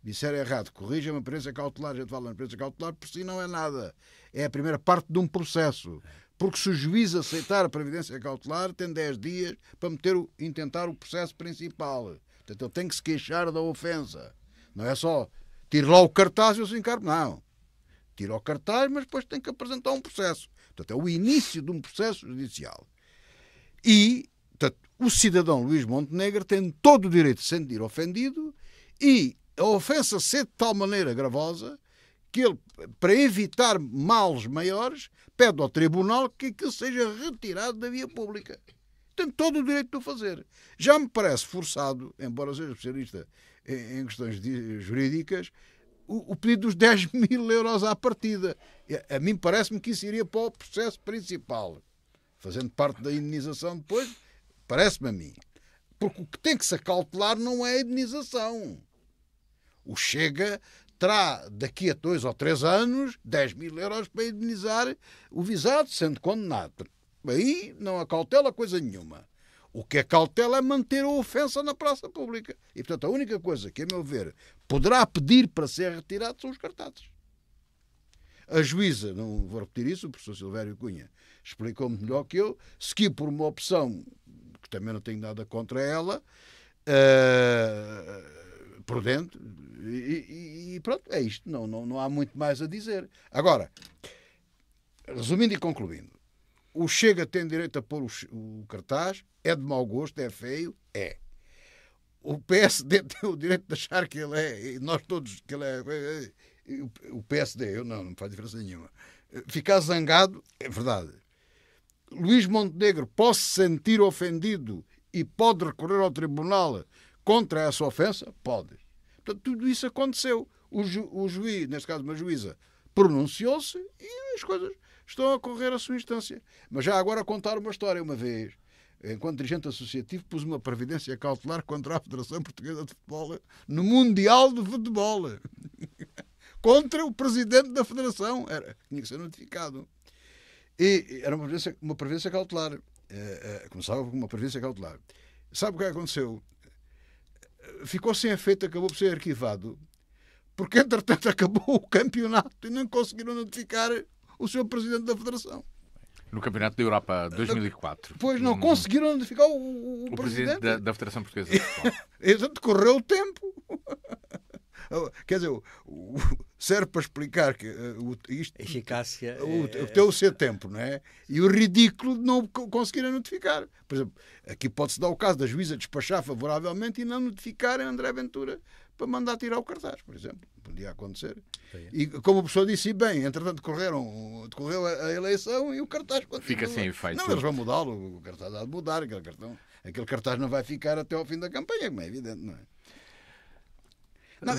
S3: disser errado, corrija-me, a previdência cautelar, a gente fala na previdência cautelar, por si não é nada. É a primeira parte de um processo. Porque se o juiz aceitar a previdência cautelar, tem 10 dias para intentar o processo principal. Portanto, ele tem que se queixar da ofensa. Não é só tire lá o cartaz e eu se encargo. Não. Tira o cartaz, mas depois tem que apresentar um processo. Portanto, é o início de um processo judicial. E, portanto, o cidadão Luís Montenegro tem todo o direito de se sentir ofendido e a ofensa ser de tal maneira gravosa que ele, para evitar males maiores, pede ao tribunal que aquilo seja retirado da via pública. tem todo o direito de o fazer. Já me parece forçado, embora seja especialista em questões jurídicas, o pedido dos 10.000 euros à partida. A mim parece-me que isso iria para o processo principal, fazendo parte da indenização depois, parece-me a mim. Porque o que tem que se acautelar não é a indenização. O Chega terá, daqui a 2 ou 3 anos, 10.000 euros para indenizar o visado, sendo condenado. Aí não acautela coisa nenhuma. O que acautela é manter a ofensa na praça pública. E, portanto, a única coisa que, a meu ver, poderá pedir para ser retirado são os cartazes. A juíza, não vou repetir isso, o professor Silvério Cunha explicou-me melhor que eu, seguiu por uma opção, que também não tenho nada contra ela, prudente, e pronto, é isto. Não há muito mais a dizer. Agora, resumindo e concluindo, o Chega tem direito a pôr o cartaz, é de mau gosto, é feio, é. O PSD tem o direito de achar que ele é, e nós todos, que ele é. O PSD, eu não faz diferença nenhuma. Ficar zangado, é verdade. Luís Montenegro pode se sentir ofendido e pode recorrer ao tribunal contra essa ofensa? Pode. Portanto, tudo isso aconteceu. O juiz, neste caso uma juíza, pronunciou-se e as coisas estão a correr a sua instância. Mas já agora contar uma história. Uma vez, enquanto dirigente associativo, pus uma previdência cautelar contra a Federação Portuguesa de Futebol no Mundial de Futebol. Contra o presidente da Federação. Tinha que ser notificado. E era uma previdência cautelar. Começava com uma previdência cautelar. Sabe o que aconteceu? Ficou sem efeito, acabou por ser arquivado, porque entretanto acabou o campeonato e não conseguiram notificar o seu presidente da Federação.
S1: No Campeonato da Europa 2004.
S3: Pois não conseguiram notificar o
S1: presidente da Federação Portuguesa de Futebol.
S3: Exato, correu o tempo. Quer dizer, serve para explicar que isto,
S2: eficácia
S3: tem o seu tempo, não é? E o ridículo de não conseguirem notificar. Por exemplo, aqui pode-se dar o caso da juíza despachar favoravelmente e não notificarem André Ventura para mandar tirar o cartaz, por exemplo. Podia acontecer.
S2: Sim.
S3: E como o professor disse bem, entretanto decorreu a eleição e o cartaz continua.
S1: Fica sem efeito.
S3: Não, eles vão mudá-lo, o cartaz há de mudar, aquele cartaz não vai ficar até ao fim da campanha, como é evidente, não é? Não,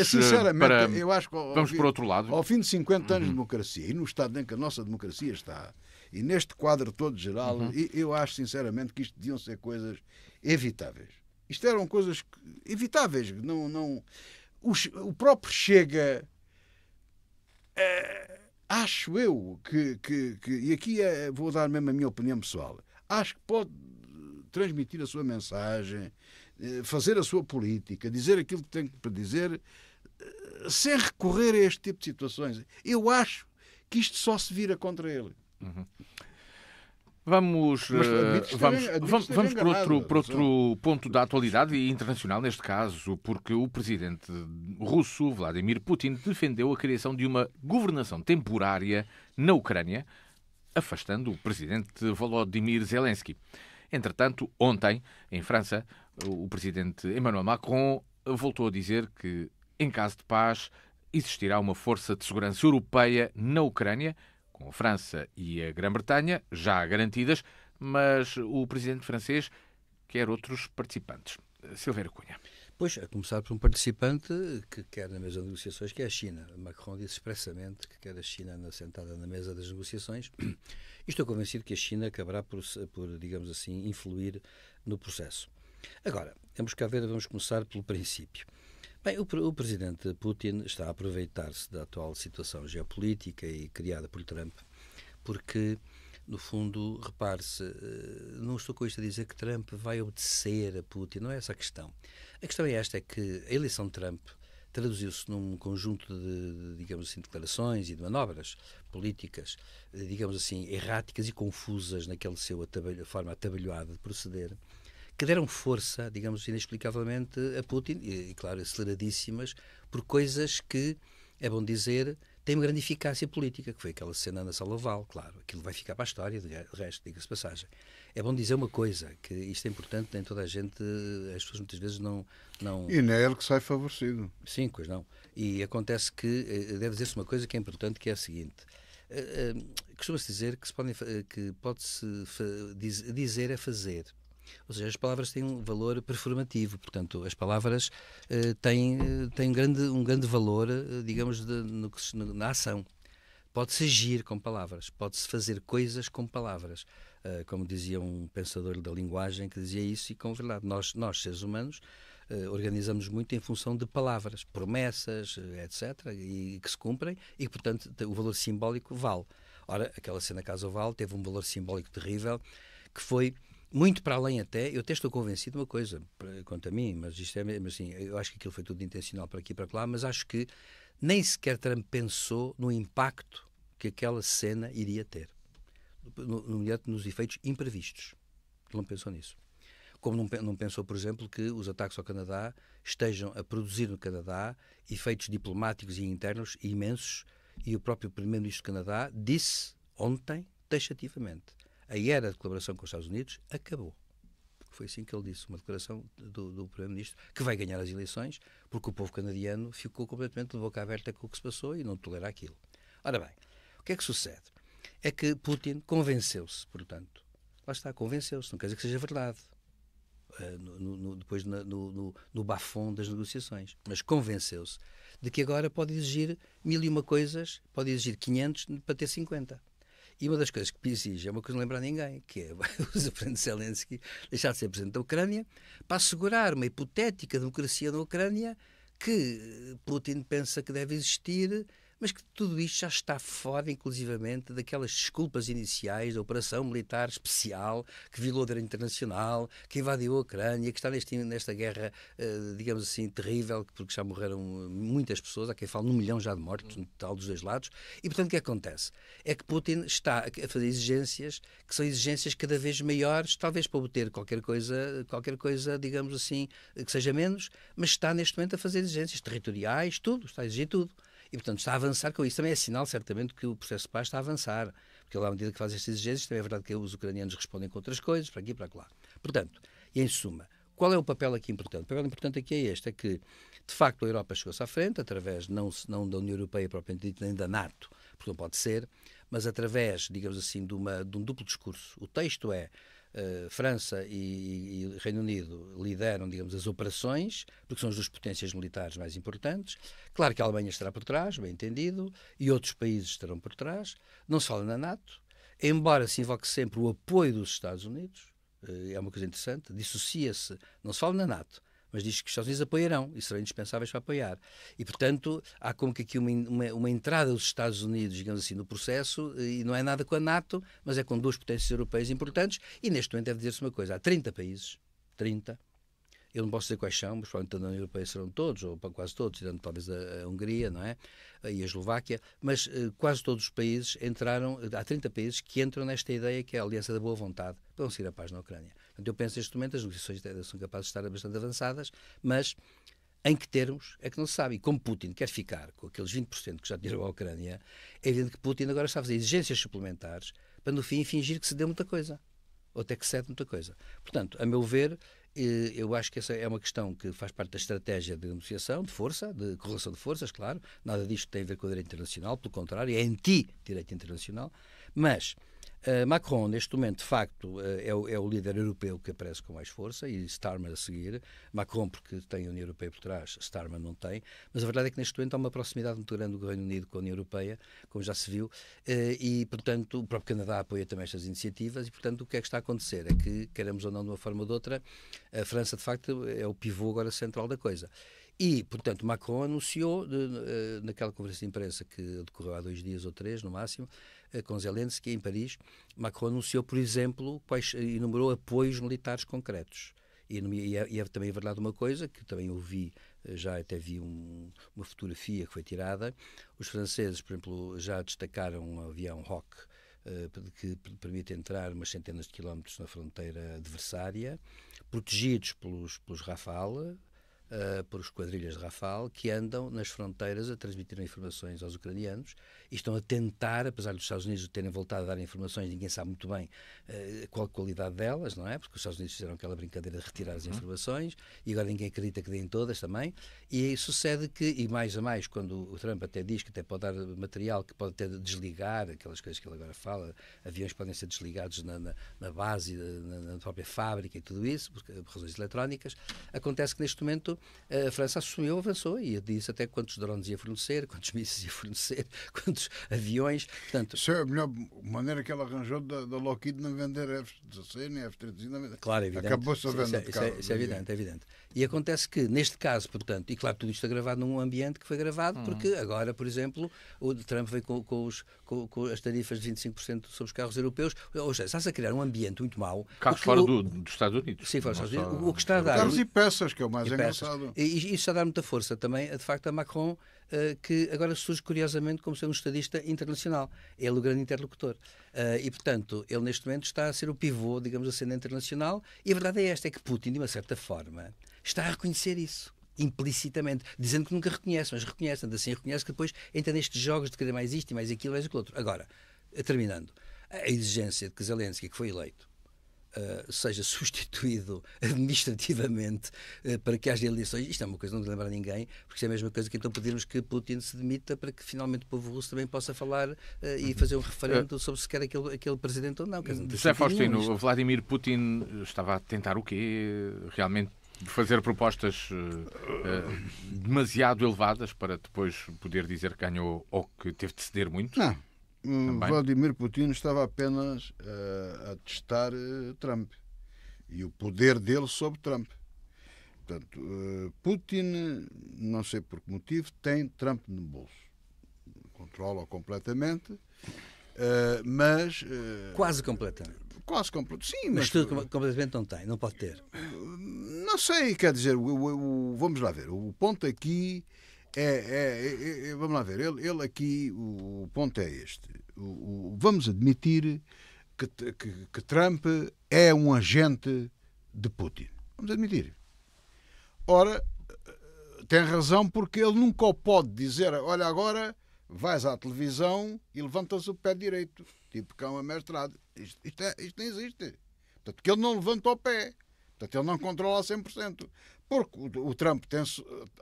S3: sinceramente, eu acho que
S1: vamos por outro lado.
S3: Ao fim de 50 anos de democracia, e no estado em que a nossa democracia está, e neste quadro todo geral, eu acho sinceramente que isto deviam ser coisas evitáveis. Isto eram coisas evitáveis. O próprio Chega, acho eu que e aqui vou dar mesmo a minha opinião pessoal, acho que pode transmitir a sua mensagem, fazer a sua política, dizer aquilo que tem para dizer, sem recorrer a este tipo de situações. Eu acho que isto só se vira contra ele.
S1: Vamos por outro ponto da atualidade e internacional, neste caso, porque o presidente russo, Vladimir Putin, defendeu a criação de uma governação temporária na Ucrânia, afastando o presidente Volodymyr Zelensky. Entretanto, ontem, em França, o presidente Emmanuel Macron voltou a dizer que, em caso de paz, existirá uma força de segurança europeia na Ucrânia, com a França e a Grã-Bretanha já garantidas, mas o presidente francês quer outros participantes. Silvério Cunha.
S2: Pois, a começar por um participante que quer na mesa de negociações, que é a China. Macron disse expressamente que quer a China sentada na mesa das negociações. E estou convencido que a China acabará por, digamos assim, influir no processo. Agora, vamos começar pelo princípio. Bem, o presidente Putin está a aproveitar-se da atual situação geopolítica e criada por Trump, porque, no fundo, repare-se, não estou com isto a dizer que Trump vai obedecer a Putin, não é essa a questão. A questão é esta, é que a eleição de Trump traduziu-se num conjunto de, digamos assim, declarações e de manobras políticas, digamos assim, erráticas e confusas naquela forma atabalhoada de proceder, que deram força, digamos, inexplicavelmente a Putin, e claro, aceleradíssimas, por coisas que, é bom dizer, têm uma grande eficácia política, que foi aquela cena na Sala Oval, claro, aquilo vai ficar para a história, de resto, diga-se passagem. É bom dizer uma coisa, que isto é importante, nem toda a gente, as pessoas muitas vezes não...
S3: E não é ele que sai favorecido.
S2: Sim, pois não. E acontece que, deve dizer-se uma coisa que é importante, que é a seguinte, costuma-se dizer que pode-se dizer é fazer. Ou seja, as palavras têm um valor performativo, portanto, as palavras têm um grande valor, digamos, na ação. Pode-se agir com palavras, pode-se fazer coisas com palavras. Como dizia um pensador da linguagem que dizia isso, e com verdade, nós seres humanos, organizamos muito em função de palavras, promessas, etc., e que se cumprem, e, portanto, o valor simbólico vale. Ora, aquela cena Casa Oval teve um valor simbólico terrível, que foi muito para além até, eu até estou convencido de uma coisa, quanto a mim, mas isto é mesmo assim, eu acho que aquilo foi tudo intencional para aqui e para lá, mas acho que nem sequer Trump pensou no impacto que aquela cena iria ter, nos efeitos imprevistos. Ele não pensou nisso. Como não pensou, por exemplo, que os ataques ao Canadá estejam a produzir no Canadá efeitos diplomáticos e internos imensos, e o próprio primeiro-ministro do Canadá disse ontem, taxativamente, a era de colaboração com os Estados Unidos acabou. Foi assim que ele disse, uma declaração do primeiro-ministro, que vai ganhar as eleições, porque o povo canadiano ficou completamente de boca aberta com o que se passou e não tolera aquilo. Ora bem, o que é que sucede? É que Putin convenceu-se, portanto. Lá está, convenceu-se, não quer dizer que seja verdade. Depois no bafão das negociações. Mas convenceu-se de que agora pode exigir 1001 coisas, pode exigir 500 para ter 50. E uma das coisas que exige é uma coisa não lembrar ninguém, que é o presidente Zelensky deixar de ser presidente da Ucrânia para assegurar uma hipotética democracia na Ucrânia que Putin pensa que deve existir, mas que tudo isto já está fora, inclusivamente, daquelas desculpas iniciais da operação militar especial que violou o direito internacional, que invadiu a Ucrânia, que está nesta guerra, digamos assim, terrível, porque já morreram muitas pessoas, há quem fale 1 milhão já de mortos, no total dos dois lados, e, portanto, o que acontece? É que Putin está a fazer exigências que são exigências cada vez maiores, talvez para obter qualquer coisa, digamos assim, que seja menos, mas está neste momento a fazer exigências territoriais, tudo, está a exigir tudo. E, portanto, está a avançar com isso. Também é sinal, certamente, que o processo de paz está a avançar. Porque, à medida que faz estas exigências, também é verdade que os ucranianos respondem com outras coisas, para aqui e para lá. Portanto, e em suma, qual é o papel aqui importante? O papel importante aqui é este, é que, de facto, a Europa chegou-se à frente, através não da União Europeia propriamente dita, nem da NATO, porque não pode ser, mas através, digamos assim, de um duplo discurso. O texto é França e Reino Unido lideram, digamos, as operações, porque são as duas potências militares mais importantes. Claro que a Alemanha estará por trás, bem entendido, e outros países estarão por trás. Não se fala na NATO, embora se invoque sempre o apoio dos Estados Unidos, é uma coisa interessante, dissocia-se, não se fala na NATO, mas diz que os Estados Unidos apoiarão e serão indispensáveis para apoiar. E, portanto, há como que aqui uma entrada dos Estados Unidos, digamos assim, no processo, e não é nada com a NATO, mas é com duas potências europeias importantes, e neste momento deve dizer-se uma coisa, há 30 países, 30, eu não posso dizer quais são, mas provavelmente na União Europeia serão todos, ou quase todos, tirando talvez a Hungria, não é? E a Eslováquia, mas quase todos os países entraram, há 30 países que entram nesta ideia que é a aliança da boa vontade para conseguir a paz na Ucrânia. Portanto, eu penso neste momento as negociações são capazes de estar bastante avançadas, mas em que termos é que não se sabe. E como Putin quer ficar com aqueles 20% que já tirou a Ucrânia, é evidente que Putin agora está a fazer exigências suplementares para no fim fingir que se deu muita coisa, ou até que cede muita coisa. Portanto, a meu ver, eu acho que essa é uma questão que faz parte da estratégia de negociação, de força, de correlação de forças, claro. Nada disto tem a ver com o direito internacional, pelo contrário, é anti-direito internacional. Mas Macron, neste momento, de facto, é o líder europeu que aparece com mais força, e Starmer a seguir. Macron, porque tem a União Europeia por trás, Starmer não tem. Mas a verdade é que neste momento há uma proximidade muito grande do Reino Unido com a União Europeia, como já se viu, e, portanto, o próprio Canadá apoia também estas iniciativas, e, portanto, o que é que está a acontecer? É que, queremos ou não, de uma forma ou de outra, a França, de facto, é o pivô agora central da coisa. E, portanto, Macron anunciou, naquela conferência de imprensa que decorreu há 2 dias ou 3, no máximo, com Zelensky, em Paris, Macron anunciou, por exemplo, enumerou apoios militares concretos. E é também verdade uma coisa, que também ouvi, já até vi uma fotografia que foi tirada. Os franceses, por exemplo, já destacaram um avião Hawk, que permite entrar umas centenas de quilómetros na fronteira adversária, protegidos pelos Rafale, por esquadrilhas de Rafale que andam nas fronteiras a transmitir informações aos ucranianos e estão a tentar, apesar dos Estados Unidos terem voltado a dar informações, ninguém sabe muito bem qual a qualidade delas, não é? Porque os Estados Unidos fizeram aquela brincadeira de retirar as informações e agora ninguém acredita que deem todas também. E aí sucede que, e mais a mais, quando o Trump até diz que até pode dar material que pode até desligar, aquelas coisas que ele agora fala, aviões podem ser desligados na base, na própria fábrica e tudo isso, por razões eletrónicas, acontece que neste momento a França assumiu, avançou e disse até quantos drones ia fornecer, quantos mísseis ia fornecer, quantos aviões. Portanto,
S3: isso é a melhor maneira que ela arranjou da Lockheed não vender F-16 nem F-35.
S2: Claro, é evidente.
S3: Acabou-se a venda de carros.
S2: Isso é evidente, é evidente. E acontece que, neste caso, portanto, e claro, tudo isto é gravado num ambiente que foi gravado, porque agora, por exemplo, o Trump veio com as tarifas de 25% sobre os carros europeus. Ou seja, está-se a criar um ambiente muito mau.
S1: Carros fora dos Estados Unidos.
S2: Sim, fora dos Estados Unidos. O que está a dar...
S3: Carros e peças, que é o mais engraçado.
S2: E isso está a dar muita força também, de facto, a Macron, que agora surge curiosamente como sendo um estadista internacional. Ele é o grande interlocutor. E, portanto, ele neste momento está a ser o pivô, digamos, da cena internacional. E a verdade é esta, é que Putin, de uma certa forma, está a reconhecer isso. Implicitamente, dizendo que nunca reconhece, mas reconhece, tanto assim reconhece que depois entra nestes jogos de querer mais isto e mais aquilo, mais aquilo outro. Agora, terminando, a exigência de que Zelensky, que foi eleito, seja substituído administrativamente para que haja eleições, isto é uma coisa que não lembra a ninguém, porque isto é a mesma coisa que então pedirmos que Putin se demita para que finalmente o povo russo também possa falar e fazer um referendo sobre se quer aquele presidente ou não.
S1: José Faustino, o Vladimir Putin estava a tentar o quê? Realmente fazer propostas demasiado elevadas para depois poder dizer que ganhou ou que teve de ceder muito?
S3: Não. Vladimir Putin estava apenas a testar Trump e o poder dele sobre Trump. Portanto, Putin, não sei por que motivo, tem Trump no bolso. Controla-o completamente, mas...
S2: Quase completamente.
S3: Quase completamente, sim.
S2: Mas tudo completamente não tem, não pode ter.
S3: Não sei, quer dizer, vamos lá ver. O ponto aqui vamos lá ver, ele aqui, o ponto é este. Vamos admitir que Trump é um agente de Putin. Vamos admitir. Ora, tem razão porque ele nunca pode dizer, olha, agora vais à televisão e levantas o pé direito, tipo cão amestrado. Isto não existe. Portanto, que ele não levanta o pé. Portanto, ele não controla a 100%. Porque o Trump tem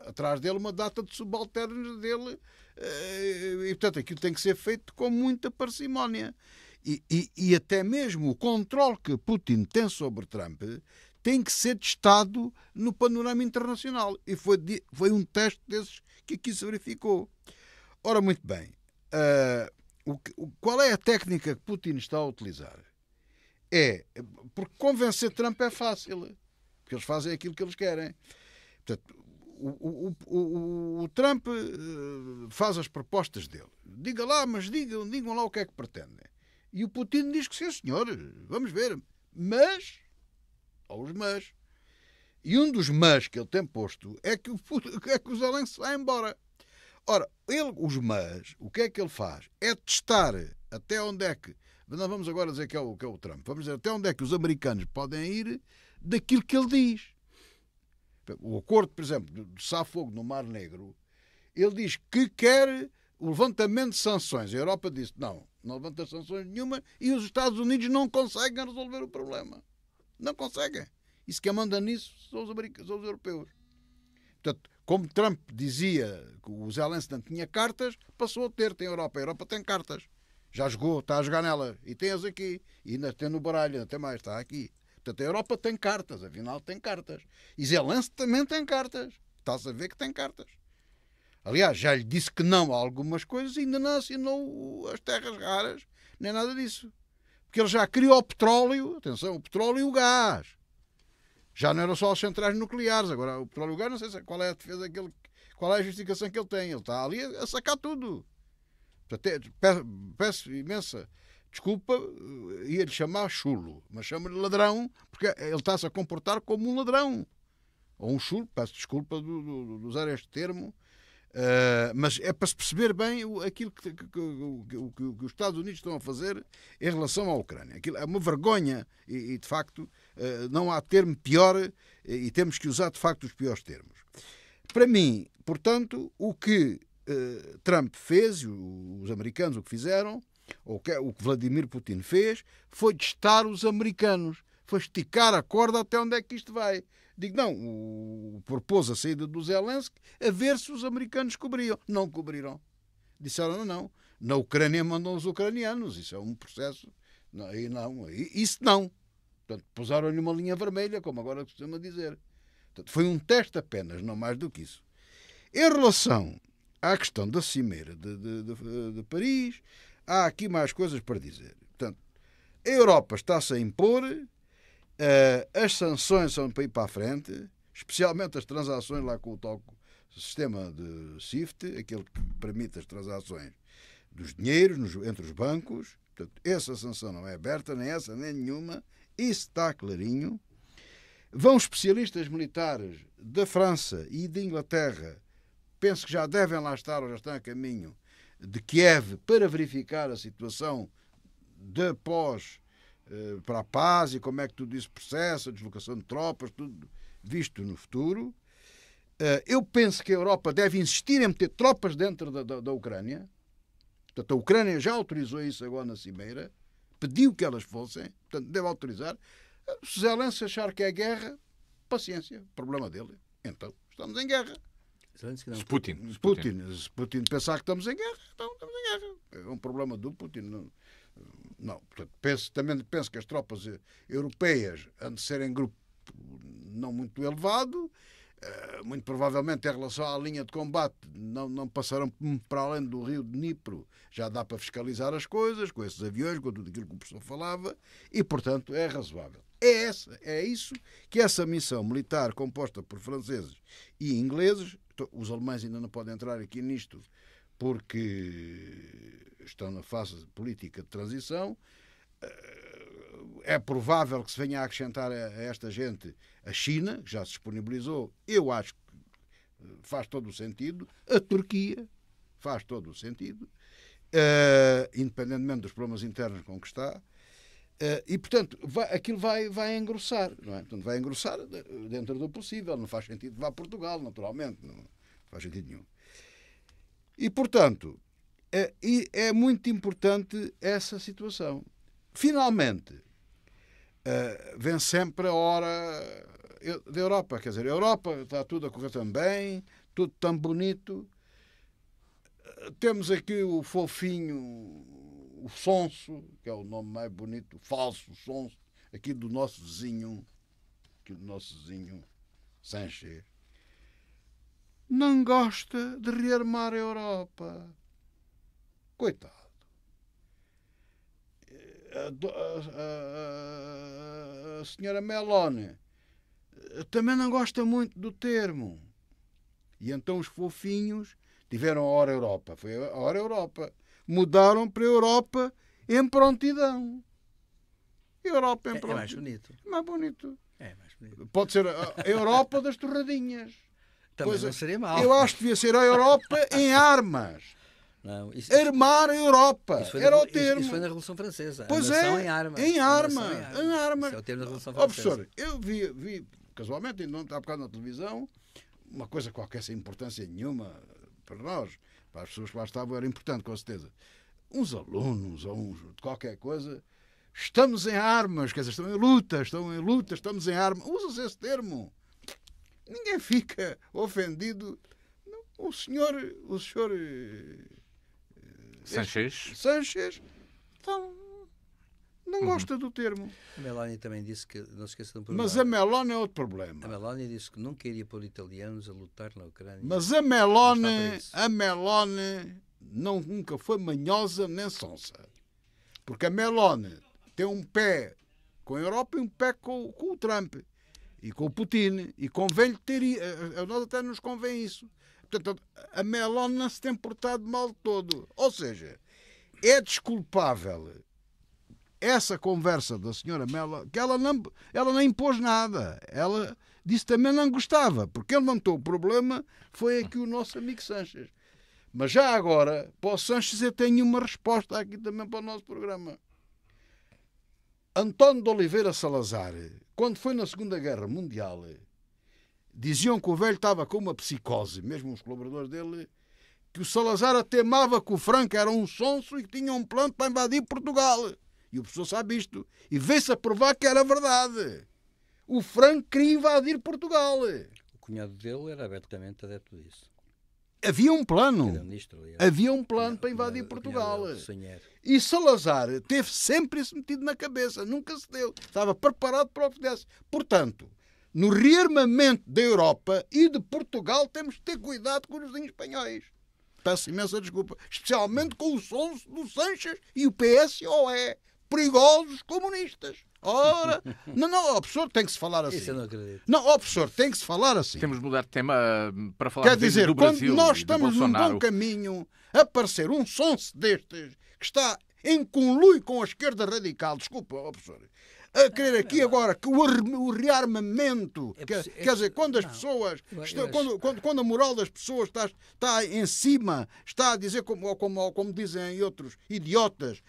S3: atrás dele uma data de subalternos dele e, portanto, aquilo tem que ser feito com muita parcimónia. E até mesmo o controle que Putin tem sobre Trump tem que ser testado no panorama internacional. E foi um teste desses que aqui se verificou. Ora, muito bem, qual é a técnica que Putin está a utilizar? Porque convencer Trump é fácil. Porque eles fazem aquilo que eles querem. Portanto, o Trump faz as propostas dele. Diga lá, mas digam lá o que é que pretendem. E o Putin diz que sim, senhor, vamos ver. Mas, ou os mas, e um dos mas que ele tem posto é que o Zelensky vai embora. Ora, os mas, o que é que ele faz? É testar até onde é que... Não vamos agora dizer que é o Trump. Vamos dizer até onde é que os americanos podem ir daquilo que ele diz. O acordo, por exemplo, de cessar fogo no Mar Negro, ele diz que quer o levantamento de sanções. A Europa disse, não levanta sanções nenhuma e os Estados Unidos não conseguem resolver o problema. Não conseguem. E se quem manda nisso são os europeus. Portanto, como Trump dizia que o Zelensky não tinha cartas, passou a ter. Tem a Europa tem cartas. Já jogou, está a jogar nela. E tem-as aqui. E ainda tem no baralho, até mais, está aqui. Portanto, a Europa tem cartas, afinal tem cartas. E Zelensky também tem cartas. Está-se a ver que tem cartas. Aliás, já lhe disse que não a algumas coisas e ainda não assinou as terras raras, nem nada disso. Porque ele já criou o petróleo, atenção, o petróleo e o gás. Já não era só as centrais nucleares, agora o petróleo e o gás, não sei qual é a defesa qual é a justificação que ele tem. Ele está ali a sacar tudo. Portanto, peço imensa desculpa, ia-lhe chamar chulo, mas chama-lhe ladrão, porque ele está-se a comportar como um ladrão. Ou um chulo, peço desculpa de usar este termo, Mas é para se perceber bem aquilo que os Estados Unidos estão a fazer em relação à Ucrânia. Aquilo é uma vergonha e de facto, não há termo pior e temos que usar, de facto, os piores termos. Para mim, portanto, o que Trump fez, os americanos o que fizeram, ou o que Vladimir Putin fez, foi testar os americanos, foi esticar a corda até onde é que isto vai. Digo, não, propôs a saída do Zelensky a ver se os americanos cobriam. Não cobriram. Disseram, não. Na Ucrânia mandam os ucranianos. Isso é um processo. Isso não. Portanto, puseram-lhe uma linha vermelha, como agora costuma dizer. Portanto, foi um teste apenas, não mais do que isso. Em relação à questão da Cimeira de Paris, há aqui mais coisas para dizer. Portanto, a Europa está-se a impor, as sanções são para ir para a frente, especialmente as transações lá com o tal sistema de SWIFT, aquele que permite as transações dos dinheiros entre os bancos. Portanto, essa sanção não é aberta, nem essa, nem nenhuma. Isso está clarinho. Vão especialistas militares da França e de Inglaterra, penso que já devem lá estar ou já estão a caminho, de Kiev, para verificar a situação de pós para a paz e como é que tudo isso processa, a deslocação de tropas, tudo visto no futuro. Eu penso que a Europa deve insistir em meter tropas dentro da Ucrânia. Portanto, a Ucrânia já autorizou isso agora na Cimeira, pediu que elas fossem, portanto, deve autorizar. Se Zelensky achar que é guerra, paciência, problema dele. Então, estamos em guerra.
S1: Se Putin
S3: pensar que estamos em guerra, então estamos em guerra. É um problema do Putin. Não. Portanto, também penso que as tropas europeias han de ser em grupo não muito elevado, muito provavelmente em relação à linha de combate não passarão para além do rio de Dnipro, já dá para fiscalizar as coisas com esses aviões, com tudo aquilo que o professor falava, e portanto é razoável. É isso que essa missão militar composta por franceses e ingleses, os alemães ainda não podem entrar aqui nisto porque estão na fase de política de transição. É provável que se venha a acrescentar a esta gente a China, que já se disponibilizou. Eu acho que faz todo o sentido. A Turquia faz todo o sentido, independentemente dos problemas internos com que está. E, portanto, aquilo vai engrossar. Não é? Portanto, vai engrossar dentro do possível. Não faz sentido levar Portugal, naturalmente. Não faz sentido nenhum. E, portanto, é muito importante essa situação. Finalmente, vem sempre a hora da Europa. Quer dizer, a Europa está tudo a correr tão bem, tudo tão bonito. Temos aqui o fofinho, o sonso, que é o nome mais bonito, o falso sonso, aqui do nosso vizinho, Sánchez. Não gosta de rearmar a Europa. Coitado. A senhora Meloni também não gosta muito do termo. E então os fofinhos tiveram a hora Europa. Foi a hora Europa. Mudaram para a Europa em prontidão. Europa em prontidão.
S2: É mais bonito.
S3: Mais bonito.
S2: É mais bonito.
S3: Pode ser a Europa das torradinhas.
S2: Também não seria mal.
S3: Eu acho que devia ser a Europa em armas.
S2: Não,
S3: armar a Europa. Era o termo.
S2: Isso foi na Revolução Francesa.
S3: Pois
S2: em armas.
S3: Em armas.
S2: Isso é o termo da Revolução Francesa.
S3: Professor, eu vi casualmente, ainda há bocado na televisão, uma coisa qualquer sem importância nenhuma para nós, para as pessoas que lá estavam, era importante, com certeza. Uns alunos ou de qualquer coisa, estamos em armas, quer dizer, estão em luta, estamos em armas. Usa-se esse termo. Ninguém fica ofendido. O senhor
S1: Sánchez
S3: então, não gosta do termo.
S2: A Meloni também disse que, não se esqueça de um problema.
S3: Mas a Meloni é outro problema.
S2: A Meloni disse que nunca iria pôr italianos a lutar na Ucrânia.
S3: Mas a Meloni nunca foi manhosa nem sonsa. Porque a Meloni tem um pé com a Europa e um pé com o Trump. E com o Putin. E convém-lhe ter... A nós até nos convém isso. Portanto, a Meloni não se tem portado mal todo. Ou seja, é desculpável essa conversa da senhora Mela, que ela não impôs nada. Ela disse também não gostava, porque ele levantou o problema, foi aqui o nosso amigo Sanches. Mas já agora, para o Sanches, eu tenho uma resposta aqui também para o nosso programa. António de Oliveira Salazar, quando foi na Segunda Guerra Mundial, diziam que o velho estava com uma psicose, mesmo os colaboradores dele, que o Salazar até amava que o Franco era um sonso e que tinha um plano para invadir Portugal. E o professor sabe isto. E veio-se a provar que era verdade. O Franco queria invadir Portugal.
S2: O cunhado dele era abertamente adepto disso.
S3: Havia um plano.
S2: Era ministro, aliás.
S3: Havia um plano para invadir Portugal. E Salazar teve sempre isso metido na cabeça. Nunca se deu. Estava preparado para o que fizesse. Portanto, no rearmamento da Europa e de Portugal temos que ter cuidado com os vizinhos espanhóis. Peço imensa desculpa. Especialmente com o sonso do Sanches e o PSOE. Perigosos comunistas. Ora, não, professor, tem que se falar assim.
S2: Isso eu não acredito.
S3: Não, professor, tem que se falar assim.
S1: Temos de mudar de tema para falar
S3: Quer dizer,
S1: do Brasil.
S3: quando nós
S1: e de
S3: estamos num
S1: Bolsonaro.
S3: bom caminho, aparecer um sonso destes que está em conluio com a esquerda radical, desculpa, professor, a querer aqui agora que o rearmamento, quer dizer, quando as pessoas, quando a moral das pessoas está em cima, está a dizer, como dizem outros idiotas,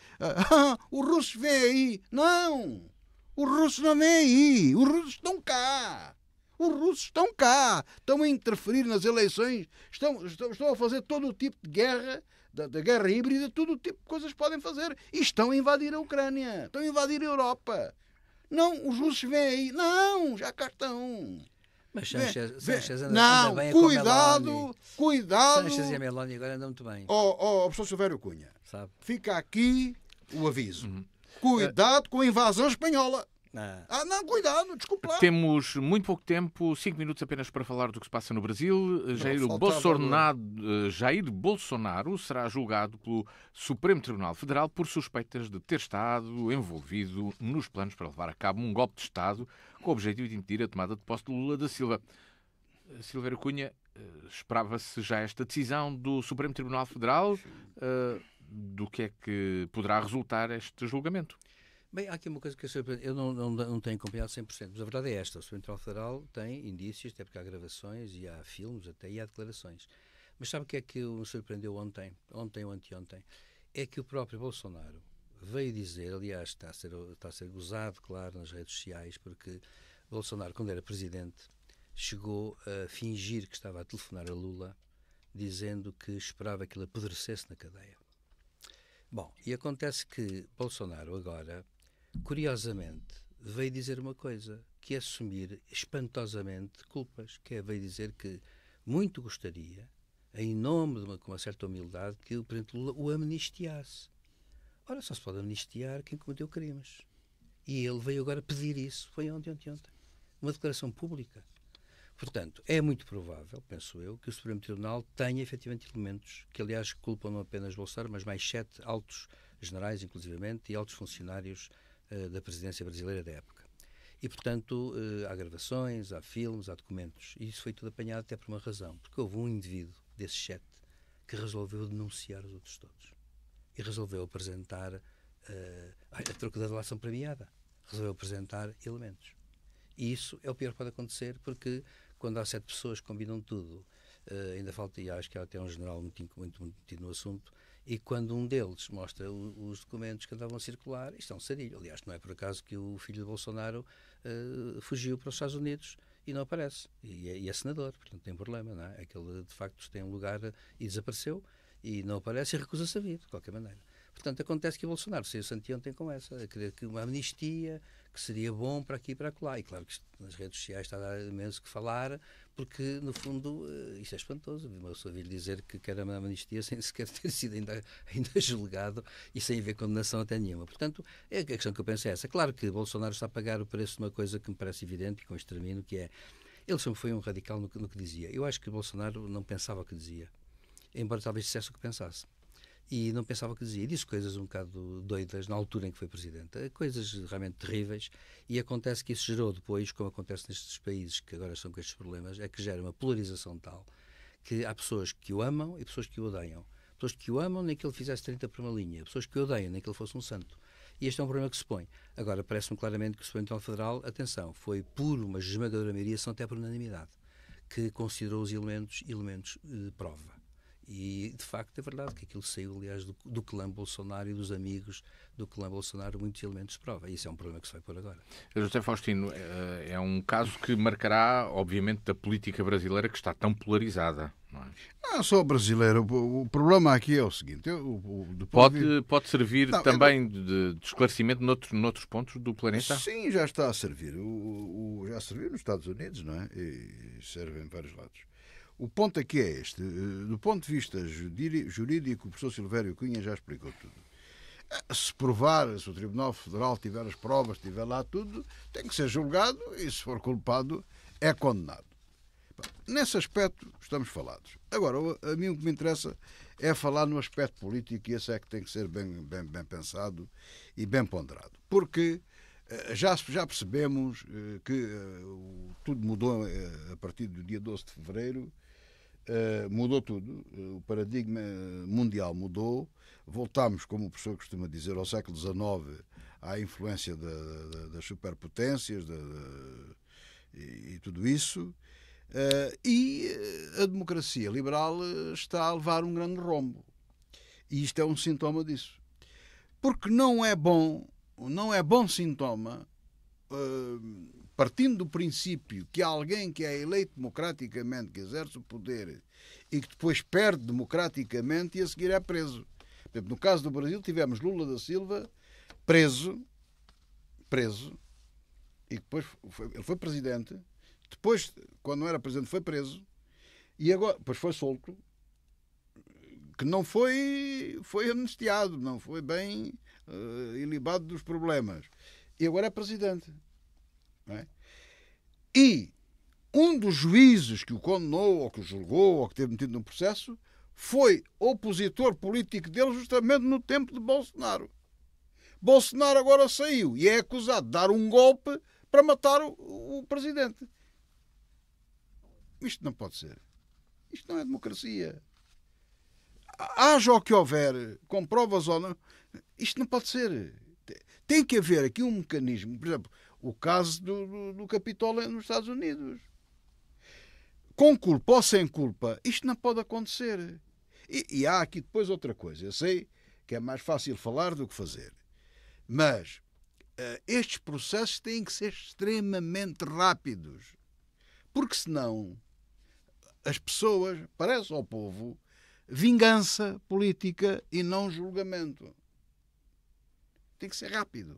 S3: os russos vêm aí. Não! Os russos não vêm aí, os russos estão cá. Os russos estão cá, estão a interferir nas eleições, estão a fazer todo o tipo de guerra, da guerra híbrida, todo o tipo de coisas que podem fazer. E estão a invadir a Ucrânia, estão a invadir a Europa. Não, os russos vêm aí. Não, já cá estão.
S2: Mas Sanches
S3: anda
S2: bem
S3: cuidado.
S2: Sanches e a Meloni agora andam muito bem.
S3: Professor Silvério Cunha,
S2: Sabe?
S3: fica aqui o aviso. Cuidado com a invasão espanhola. Não, cuidado, desculpa lá.
S1: Temos muito pouco tempo, 5 minutos apenas para falar do que se passa no Brasil. Jair Bolsonaro será julgado pelo Supremo Tribunal Federal por suspeitas de ter estado envolvido nos planos para levar a cabo um golpe de Estado com o objetivo de impedir a tomada de posse de Lula da Silva. Silvério Cunha, esperava-se já esta decisão do Supremo Tribunal Federal? Do que é que poderá resultar este julgamento?
S2: Bem, há aqui uma coisa que eu não tenho acompanhado 100%, mas a verdade é esta: o Supremo Tribunal Federal tem indícios, até porque há gravações e há filmes até, e há declarações. Mas sabe o que é que me surpreendeu ontem ou anteontem? É que o próprio Bolsonaro veio dizer, aliás, está a ser gozado, claro, nas redes sociais, porque Bolsonaro, quando era presidente, chegou a fingir que estava a telefonar a Lula, dizendo que esperava que ele apodrecesse na cadeia. Bom, e acontece que Bolsonaro agora, curiosamente, veio dizer uma coisa, que é assumir espantosamente culpas, que é veio dizer que muito gostaria, em nome de com uma certa humildade, que o presidente Lula o amnistiasse. Ora, só se pode amnistiar quem cometeu crimes. E ele veio agora pedir isso, foi ontem. Uma declaração pública. Portanto, é muito provável, penso eu, que o Supremo Tribunal tenha efetivamente elementos que, aliás, culpam não apenas Bolsonaro, mas mais 7 altos generais, inclusivamente, e altos funcionários da presidência brasileira da época. E, portanto, há gravações, há filmes, há documentos. E isso foi tudo apanhado até por uma razão. Porque houve um indivíduo desses 7 que resolveu denunciar os outros todos. E resolveu apresentar, a troco da delação premiada, resolveu apresentar elementos. E isso é o pior que pode acontecer, porque quando há 7 pessoas que combinam tudo, ainda falta, e acho que há até um general muito metido no assunto, e quando um deles mostra os documentos que andavam a circular, isto é um sarilho. Aliás, não é por acaso que o filho de Bolsonaro fugiu para os Estados Unidos e não aparece. E é senador, portanto tem problema, não é? Aquele, de facto, tem um lugar e desapareceu, e não aparece e recusa-se a vir, de qualquer maneira. Portanto, acontece que o Bolsonaro saiu-se anteontem com essa, a querer que uma amnistia, que seria bom para aqui e para acolá. E claro que isto, nas redes sociais está a dar imenso que falar, porque, no fundo, isto é espantoso. Uma pessoa vir dizer que quer uma amnistia sem sequer ter sido ainda julgado e sem haver condenação até nenhuma. Portanto, a questão que eu penso é essa. Claro que Bolsonaro está a pagar o preço de uma coisa que me parece evidente e com este termino, que é, ele sempre foi um radical no que dizia. Eu acho que Bolsonaro não pensava o que dizia, embora talvez dissesse o que pensasse. E não pensava o que dizia. E disse coisas um bocado doidas na altura em que foi presidente. Coisas realmente terríveis. E acontece que isso gerou depois, como acontece nestes países que agora estão com estes problemas, é que gera uma polarização tal que há pessoas que o amam e pessoas que o odeiam. Pessoas que o amam nem que ele fizesse 30 por uma linha. Pessoas que o odeiam nem que ele fosse um santo. E este é um problema que se põe. Agora, parece-me claramente que o Supremo Tribunal Federal, atenção, foi por uma esmagadora maioria, se não até por unanimidade, que considerou os elementos de prova. E, de facto, é verdade que aquilo saiu, aliás, do clã Bolsonaro e dos amigos do clã Bolsonaro, muitos elementos de prova. E isso é um problema que se vai pôr agora.
S1: José Faustino, é um caso que marcará, obviamente, da política brasileira, que está tão polarizada, não é?
S3: Não só brasileiro. O problema aqui é o seguinte.
S1: Pode servir também de esclarecimento noutros pontos do planeta?
S3: Sim, já está a servir. Já serviu nos Estados Unidos, não é? E serve em vários lados. O ponto aqui é este. Do ponto de vista jurídico, o professor Silvério Cunha já explicou tudo. Se provar, se o Tribunal Federal tiver as provas, tiver lá tudo, tem que ser julgado e, se for culpado, é condenado. Nesse aspecto, estamos falados. Agora, a mim o que me interessa é falar no aspecto político, e esse é que tem que ser bem pensado e bem ponderado. Porque já percebemos que tudo mudou a partir do dia 12 de fevereiro. Mudou tudo, o paradigma mundial mudou, voltámos, como o professor costuma dizer, ao século XIX, à influência das superpotências e tudo isso, e a democracia liberal está a levar um grande rombo. E isto é um sintoma disso. Porque não é bom sintoma, partindo do princípio que alguém que é eleito democraticamente, que exerce o poder e que depois perde democraticamente e a seguir é preso. Portanto, no caso do Brasil, tivemos Lula da Silva preso, e depois ele foi presidente, depois, quando não era presidente, foi preso, e agora, depois foi solto, que não foi amnistiado, não foi bem ilibado dos problemas. E agora é presidente. Não é? E um dos juízes que o condenou, ou que o julgou, ou que teve metido no processo, foi opositor político dele justamente no tempo de Bolsonaro. Bolsonaro agora saiu e é acusado de dar um golpe para matar o presidente. Isto não pode ser. Isto não é democracia. Haja o que houver, com provas ou não, isto não pode ser. Tem que haver aqui um mecanismo, por exemplo, o caso do Capitólio nos Estados Unidos. Com culpa ou sem culpa, isto não pode acontecer. E há aqui depois outra coisa. Eu sei que é mais fácil falar do que fazer. Mas estes processos têm que ser extremamente rápidos. Porque senão as pessoas, parece ao povo, vingança política e não julgamento. Tem que ser rápido.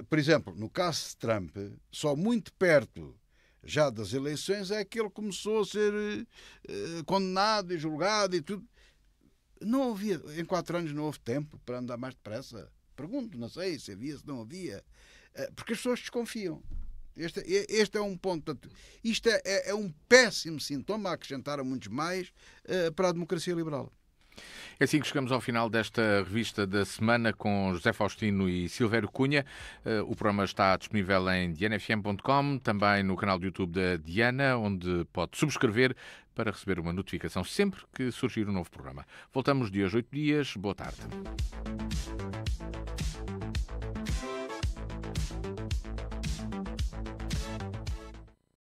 S3: Por exemplo, no caso de Trump, só muito perto já das eleições é que ele começou a ser condenado e julgado e tudo. Não havia, em 4 anos não houve tempo para andar mais depressa. Pergunto, não sei se havia, se não havia. Porque as pessoas desconfiam. Este é um ponto. Isto é um péssimo sintoma, a acrescentar a muitos mais, para a democracia liberal.
S1: É assim que chegamos ao final desta revista da semana com José Faustino e Silvério Cunha. O programa está disponível em dianafm.com, também no canal do YouTube da Diana, onde pode subscrever para receber uma notificação sempre que surgir um novo programa. Voltamos de hoje 8 dias. Boa tarde.